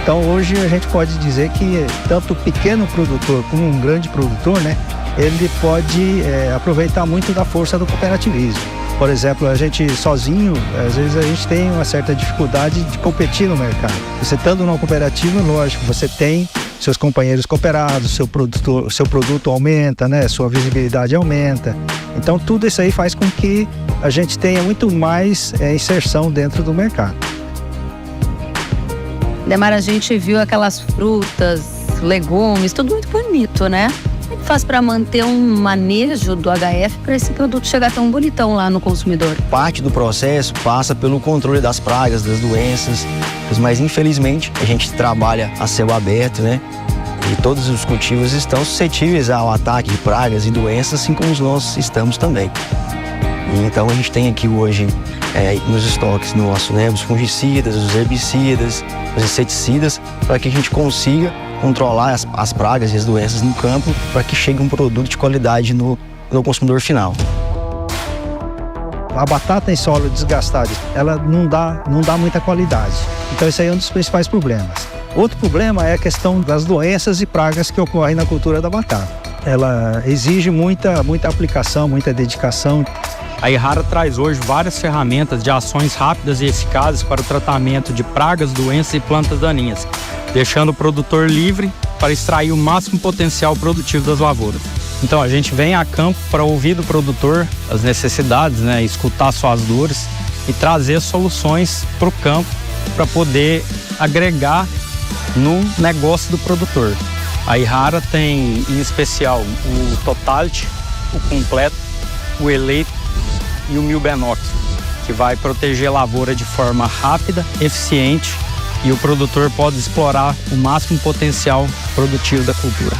Então, hoje a gente pode dizer que tanto o pequeno produtor como um grande produtor, né? Ele pode aproveitar muito da força do cooperativismo. Por exemplo, a gente sozinho, às vezes a gente tem uma certa dificuldade de competir no mercado. Você estando numa cooperativa, lógico, você tem seus companheiros cooperados, seu produto aumenta, né? Sua visibilidade aumenta. Então, tudo isso aí faz com que a gente tenha muito mais inserção dentro do mercado. Demar, a gente viu aquelas frutas, legumes, tudo muito bonito, né? Como é que faz para manter um manejo do HF para esse produto chegar tão bonitão lá no consumidor? Parte do processo passa pelo controle das pragas, das doenças, mas infelizmente a gente trabalha a céu aberto, né? E todos os cultivos estão suscetíveis ao ataque de pragas e doenças, assim como nós estamos também. E então a gente tem aqui hoje nos estoques nossos, né, os fungicidas, os herbicidas, os inseticidas, para que a gente consiga controlar as pragas e as doenças no campo, para que chegue um produto de qualidade no consumidor final. A batata em solo desgastado, ela não dá muita qualidade. Então esse aí é um dos principais problemas. Outro problema é a questão das doenças e pragas que ocorrem na cultura da batata. Ela exige muita aplicação, muita dedicação. A Yara traz hoje várias ferramentas de ações rápidas e eficazes para o tratamento de pragas, doenças e plantas daninhas, deixando o produtor livre para extrair o máximo potencial produtivo das lavouras. Então a gente vem a campo para ouvir do produtor as necessidades, né, escutar suas dores e trazer soluções para o campo para poder agregar no negócio do produtor. A Yara tem em especial o Totality, o Completo, o Eleito e o Milbenox, que vai proteger a lavoura de forma rápida, eficiente, e o produtor pode explorar o máximo potencial produtivo da cultura.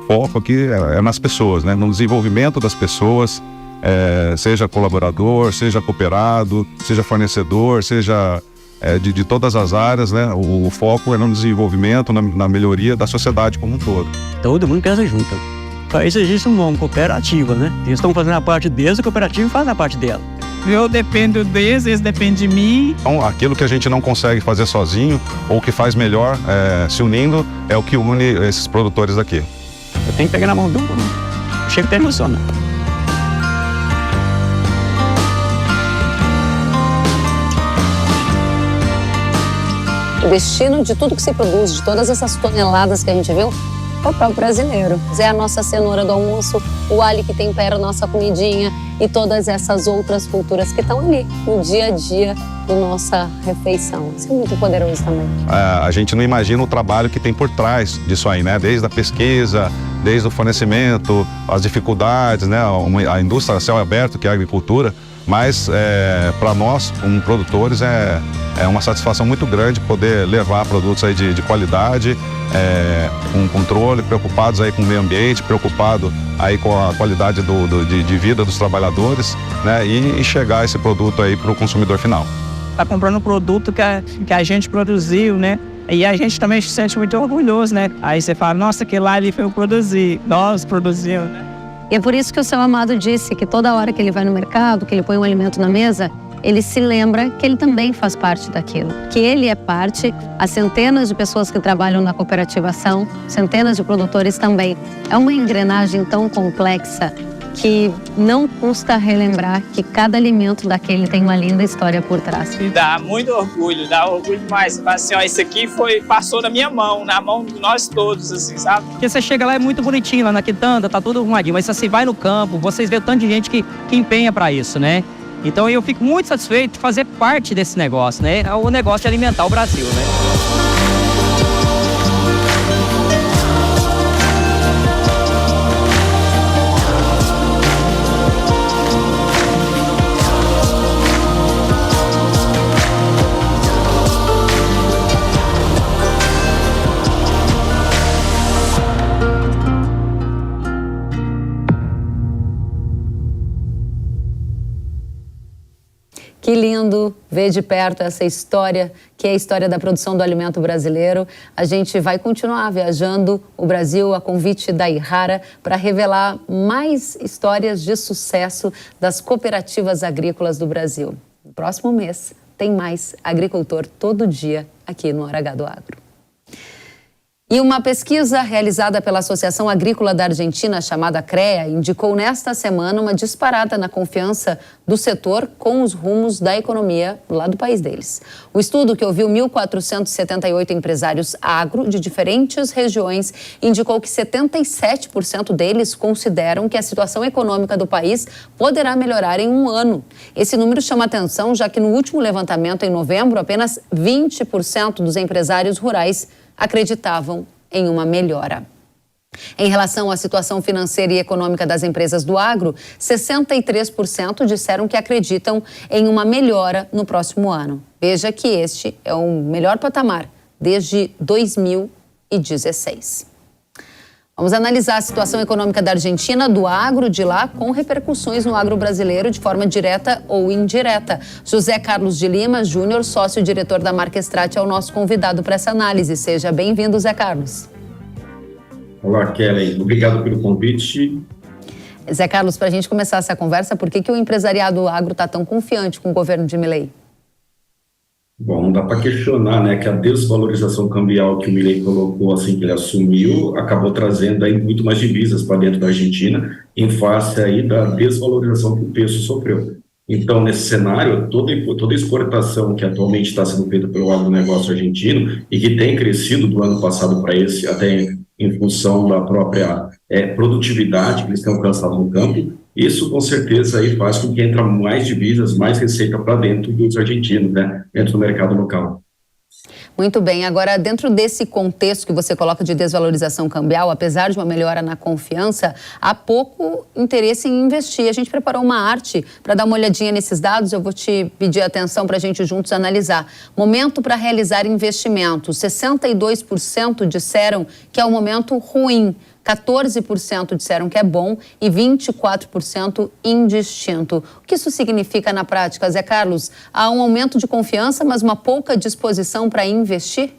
O foco aqui é nas pessoas, né? No desenvolvimento das pessoas, seja colaborador, seja cooperado, seja fornecedor, seja de todas as áreas, né? O foco é no desenvolvimento, na melhoria da sociedade como um todo. Todo mundo pensa junto. Para isso existe uma cooperativa, né? Eles estão fazendo a parte deles, a cooperativa faz a parte dela. Eu dependo deles, eles dependem de mim. Então, aquilo que a gente não consegue fazer sozinho, ou que faz melhor se unindo, é o que une esses produtores aqui. Eu tenho que pegar na mão do chega até emociona. O destino de tudo que se produz, de todas essas toneladas que a gente viu, é o próprio brasileiro. É a nossa cenoura do almoço, o alho que tempera a nossa comidinha e todas essas outras culturas que estão ali no dia a dia da nossa refeição. Isso é muito poderoso também. A gente não imagina o trabalho que tem por trás disso aí, né? Desde a pesquisa, desde o fornecimento, as dificuldades, né? A indústria a céu aberto, que é a agricultura, Mas para nós, como produtores, é uma satisfação muito grande poder levar produtos aí de qualidade, com controle, preocupados aí com o meio ambiente, preocupado aí com a qualidade de vida dos trabalhadores, né, e chegar esse produto aí para o consumidor final. Tá comprando um produto que a gente produziu, né? E a gente também se sente muito orgulhoso, né? Aí você fala, nossa, aquele lá ali foi eu produzi, nós produzimos, né? E é por isso que o seu Amado disse que toda hora que ele vai no mercado, que ele põe um alimento na mesa, ele se lembra que ele também faz parte daquilo. Que ele é parte, as centenas de pessoas que trabalham na cooperativação, centenas de produtores também. É uma engrenagem tão complexa que não custa relembrar que cada alimento daquele tem uma linda história por trás. Dá muito orgulho, dá orgulho demais. Você fala assim, ó, isso aqui passou na minha mão, na mão de nós todos, assim, sabe? Porque você chega lá, é muito bonitinho, lá na quitanda, tá tudo arrumadinho, mas você vai no campo, vocês vê o tanto de gente que empenha para isso, né? Então eu fico muito satisfeito de fazer parte desse negócio, né? É o negócio de alimentar o Brasil, né? Que lindo ver de perto essa história, que é a história da produção do alimento brasileiro. A gente vai continuar viajando o Brasil a convite da Ihara para revelar mais histórias de sucesso das cooperativas agrícolas do Brasil. No próximo mês tem mais Agricultor Todo Dia aqui no Hora H do Agro. E uma pesquisa realizada pela Associação Agrícola da Argentina, chamada CREA, indicou nesta semana uma disparada na confiança do setor com os rumos da economia lá do país deles. O estudo, que ouviu 1.478 empresários agro de diferentes regiões, indicou que 77% deles consideram que a situação econômica do país poderá melhorar em um ano. Esse número chama atenção, já que no último levantamento, em novembro, apenas 20% dos empresários rurais acreditavam em uma melhora. Em relação à situação financeira e econômica das empresas do agro, 63% disseram que acreditam em uma melhora no próximo ano. Veja que este é o melhor patamar desde 2016. Vamos analisar a situação econômica da Argentina, do agro de lá, com repercussões no agro brasileiro de forma direta ou indireta. José Carlos de Lima Júnior, sócio-diretor da Marquestrate, é o nosso convidado para essa análise. Seja bem-vindo, Zé Carlos. Olá, Kelly. Obrigado pelo convite. Zé Carlos, para a gente começar essa conversa, por que o empresariado agro está tão confiante com o governo de Milei? Bom, não dá para questionar, né, que a desvalorização cambial que o Milei colocou assim que ele assumiu acabou trazendo aí muito mais divisas para dentro da Argentina em face aí da desvalorização que o peso sofreu. Então, nesse cenário, toda exportação que atualmente está sendo feita pelo agronegócio argentino e que tem crescido do ano passado para esse, até em função da própria produtividade que eles têm alcançado no campo, isso com certeza aí faz com que entre mais divisas, mais receita para dentro dos argentinos, né, dentro do mercado local. Muito bem, agora dentro desse contexto que você coloca de desvalorização cambial, apesar de uma melhora na confiança, há pouco interesse em investir. A gente preparou uma arte para dar uma olhadinha nesses dados, eu vou te pedir atenção para a gente juntos analisar. Momento para realizar investimentos, 62% disseram que é um momento ruim, 14% disseram que é bom e 24% indistinto. O que isso significa na prática, Zé Carlos? Há um aumento de confiança, mas uma pouca disposição para investir?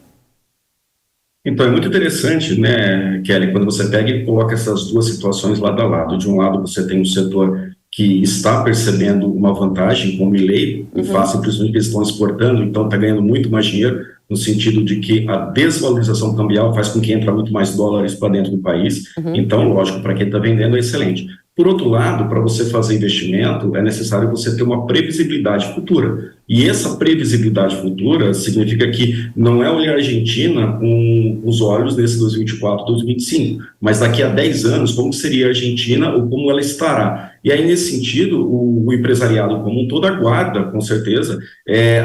Então, é muito interessante, né, Kelly, quando você pega e coloca essas duas situações lado a lado. De um lado, você tem um setor que está percebendo uma vantagem com o Milei, em face, principalmente que eles estão exportando, então está ganhando muito mais dinheiro, no sentido de que a desvalorização cambial faz com que entre muito mais dólares para dentro do país. Então, lógico, para quem está vendendo é excelente. Por outro lado, para você fazer investimento, é necessário você ter uma previsibilidade futura. E essa previsibilidade futura significa que não é olhar a Argentina com os olhos desse 2024, 2025, mas daqui a 10 anos, como seria a Argentina ou como ela estará. E aí, nesse sentido, o empresariado como um todo aguarda, com certeza,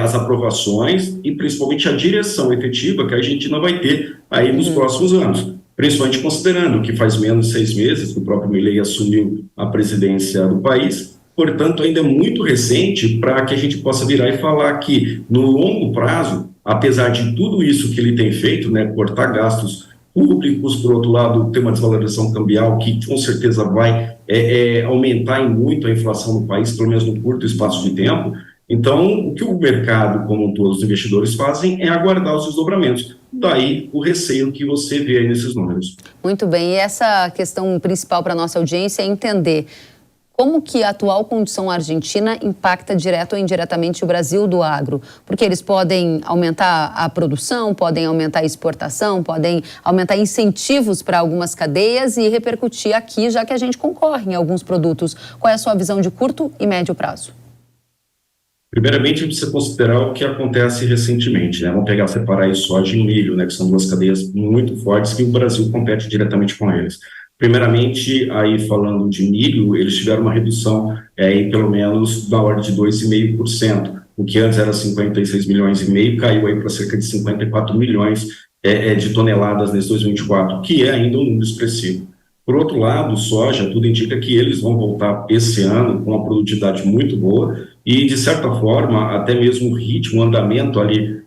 as aprovações e principalmente a direção efetiva que a Argentina vai ter aí nos próximos anos. Principalmente considerando que faz menos de 6 meses que o próprio Milei assumiu a presidência do país portanto, ainda é muito recente para que a gente possa virar e falar que, no longo prazo, apesar de tudo isso que ele tem feito, né, cortar gastos públicos, por outro lado, ter uma desvalorização cambial que, com certeza, vai aumentar em muito a inflação no país, pelo menos no curto espaço de tempo. Então, o que o mercado, como todos os investidores fazem, é aguardar os desdobramentos. Daí o receio que você vê aí nesses números. Muito bem, e essa questão principal para a nossa audiência é entender como que a atual condição argentina impacta direto ou indiretamente o Brasil do agro. Porque eles podem aumentar a produção, podem aumentar a exportação, podem aumentar incentivos para algumas cadeias e repercutir aqui, já que a gente concorre em alguns produtos. Qual é a sua visão de curto e médio prazo? Primeiramente, a gente precisa considerar o que acontece recentemente, né? Vamos separar aí soja e milho, né? Que são duas cadeias muito fortes que o Brasil compete diretamente com eles. Primeiramente, aí falando de milho, eles tiveram uma redução em pelo menos da ordem de 2,5%, o que antes era 56 milhões e meio, caiu aí para cerca de 54 milhões de toneladas nesse 2024, que é ainda um número expressivo. Por outro lado, soja, tudo indica que eles vão voltar esse ano com uma produtividade muito boa e, de certa forma, até mesmo o ritmo, o andamento ali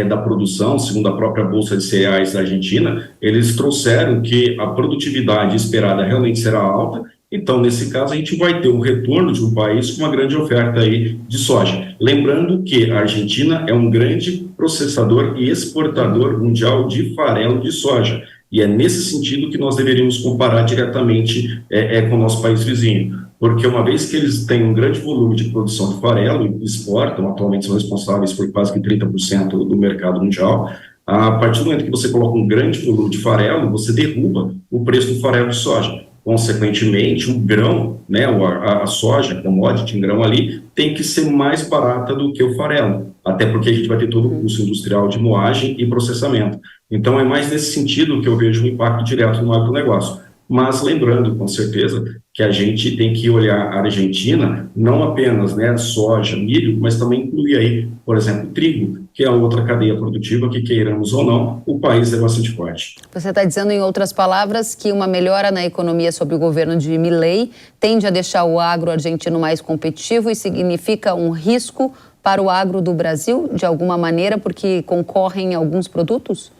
da produção, segundo a própria Bolsa de Cereais da Argentina, eles trouxeram que a produtividade esperada realmente será alta. Então, nesse caso, a gente vai ter um retorno de um país com uma grande oferta aí de soja. Lembrando que a Argentina é um grande processador e exportador mundial de farelo de soja. E é nesse sentido que nós deveríamos comparar diretamente com o nosso país vizinho. Porque uma vez que eles têm um grande volume de produção de farelo e exportam, atualmente são responsáveis por quase que 30% do mercado mundial, a partir do momento que você coloca um grande volume de farelo, você derruba o preço do farelo de soja. Consequentemente, o grão, né, a soja, a commodity em grão ali, tem que ser mais barata do que o farelo, até porque a gente vai ter todo o custo industrial de moagem e processamento. Então, é mais nesse sentido que eu vejo um impacto direto no agronegócio. Mas lembrando, com certeza, que a gente tem que olhar a Argentina, não apenas, né, soja, milho, mas também incluir aí, por exemplo, trigo, que é outra cadeia produtiva que, queiramos ou não, o país é bastante forte. Você está dizendo, em outras palavras, que uma melhora na economia sob o governo de Milei tende a deixar o agro argentino mais competitivo e significa um risco para o agro do Brasil, de alguma maneira, porque concorrem em alguns produtos?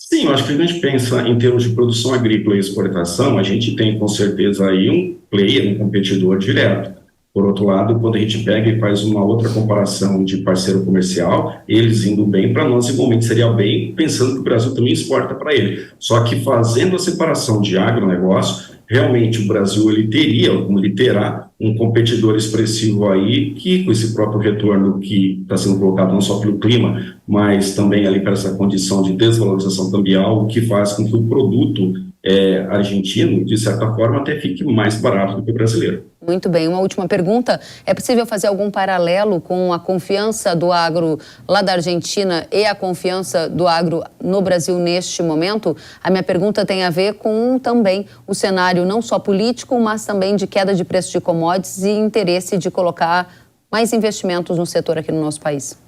Sim, eu acho que a gente pensa em termos de produção agrícola e exportação, a gente tem com certeza aí um player, um competidor direto. Por outro lado, quando a gente pega e faz uma outra comparação de parceiro comercial, eles indo bem para nós, igualmente seria bem, pensando que o Brasil também exporta para ele. Só que fazendo a separação de agronegócio, realmente o Brasil ele terá um competidor expressivo aí que, com esse próprio retorno que está sendo colocado não só pelo clima, mas também ali para essa condição de desvalorização cambial, o que faz com que o produto argentino, de certa forma, até fique mais barato do que o brasileiro. Muito bem. Uma última pergunta. É possível fazer algum paralelo com a confiança do agro lá da Argentina e a confiança do agro no Brasil neste momento? A minha pergunta tem a ver com também o cenário não só político, mas também de queda de preço de commodities e interesse de colocar mais investimentos no setor aqui no nosso país.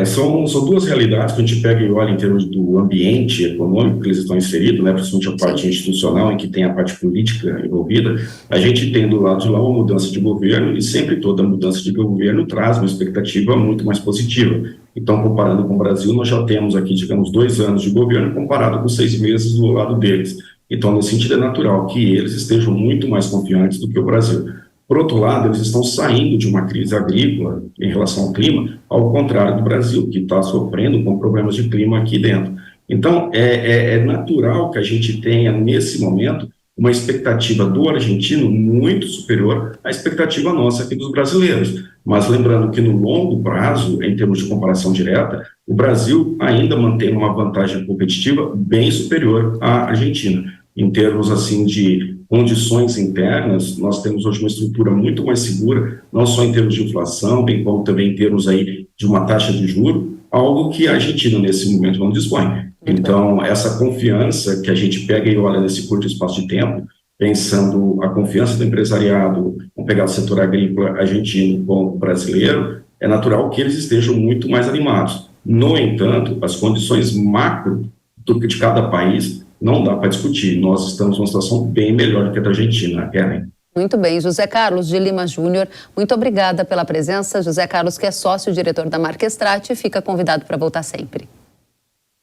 São duas realidades que a gente pega e olha em termos do ambiente econômico que eles estão inseridos, né, principalmente a parte institucional, em que tem a parte política envolvida. A gente tem do lado de lá uma mudança de governo e sempre toda mudança de governo traz uma expectativa muito mais positiva. Então, comparando com o Brasil, nós já temos aqui, digamos, 2 anos de governo comparado com 6 meses do lado deles. Então, nesse sentido, é natural que eles estejam muito mais confiantes do que o Brasil. Por outro lado, eles estão saindo de uma crise agrícola em relação ao clima, ao contrário do Brasil, que está sofrendo com problemas de clima aqui dentro. Então, é natural que a gente tenha, nesse momento, uma expectativa do argentino muito superior à expectativa nossa aqui dos brasileiros. Mas lembrando que no longo prazo, em termos de comparação direta, o Brasil ainda mantém uma vantagem competitiva bem superior à Argentina. Em termos assim de condições internas, nós temos hoje uma estrutura muito mais segura, não só em termos de inflação, bem como também em termos aí de uma taxa de juros, algo que a Argentina nesse momento não dispõe. Então, essa confiança que a gente pega e olha nesse curto espaço de tempo, pensando a confiança do empresariado, vamos pegar o setor agrícola argentino com o brasileiro, é natural que eles estejam muito mais animados. No entanto, as condições macro de cada país não dá para discutir. Nós estamos numa situação bem melhor do que a da Argentina, Kellen. Muito bem, José Carlos de Lima Júnior, muito obrigada pela presença. José Carlos, que é sócio-diretor da Marquestrate, fica convidado para voltar sempre.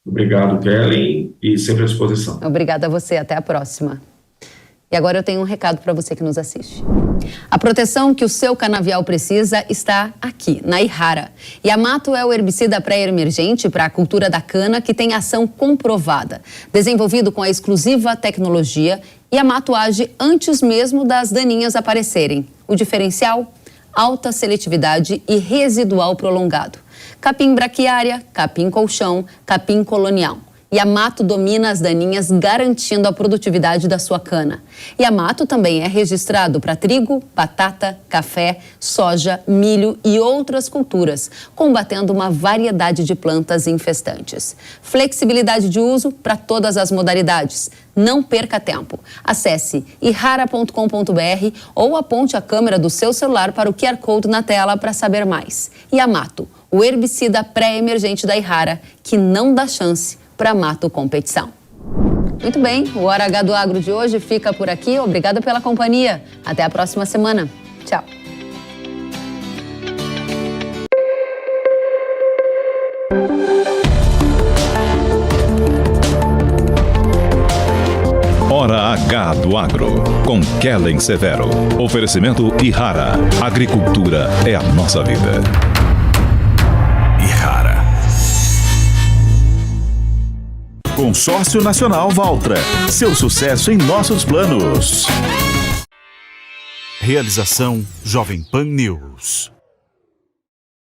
Obrigado, Kelly, e sempre à disposição. Obrigada a você, até a próxima. E agora eu tenho um recado para você que nos assiste. A proteção que o seu canavial precisa está aqui, na Ihara. Yamato é o herbicida pré-emergente para a cultura da cana que tem ação comprovada. Desenvolvido com a exclusiva tecnologia, Yamato age antes mesmo das daninhas aparecerem. O diferencial? Alta seletividade e residual prolongado. Capim braquiária, capim colchão, capim colonial. Yamato domina as daninhas, garantindo a produtividade da sua cana. Yamato também é registrado para trigo, batata, café, soja, milho e outras culturas, combatendo uma variedade de plantas infestantes. Flexibilidade de uso para todas as modalidades. Não perca tempo. Acesse ihara.com.br ou aponte a câmera do seu celular para o QR Code na tela para saber mais. Yamato, o herbicida pré-emergente da Ihara, que não dá chance para Mato Competição. Muito bem, o Hora H do Agro de hoje fica por aqui. Obrigada pela companhia. Até a próxima semana. Tchau. Hora H do Agro, com Kellen Severo. Oferecimento Ihara. Agricultura é a nossa vida. Ihara. Consórcio Nacional Valtra. Seu sucesso em nossos planos. Realização Jovem Pan News.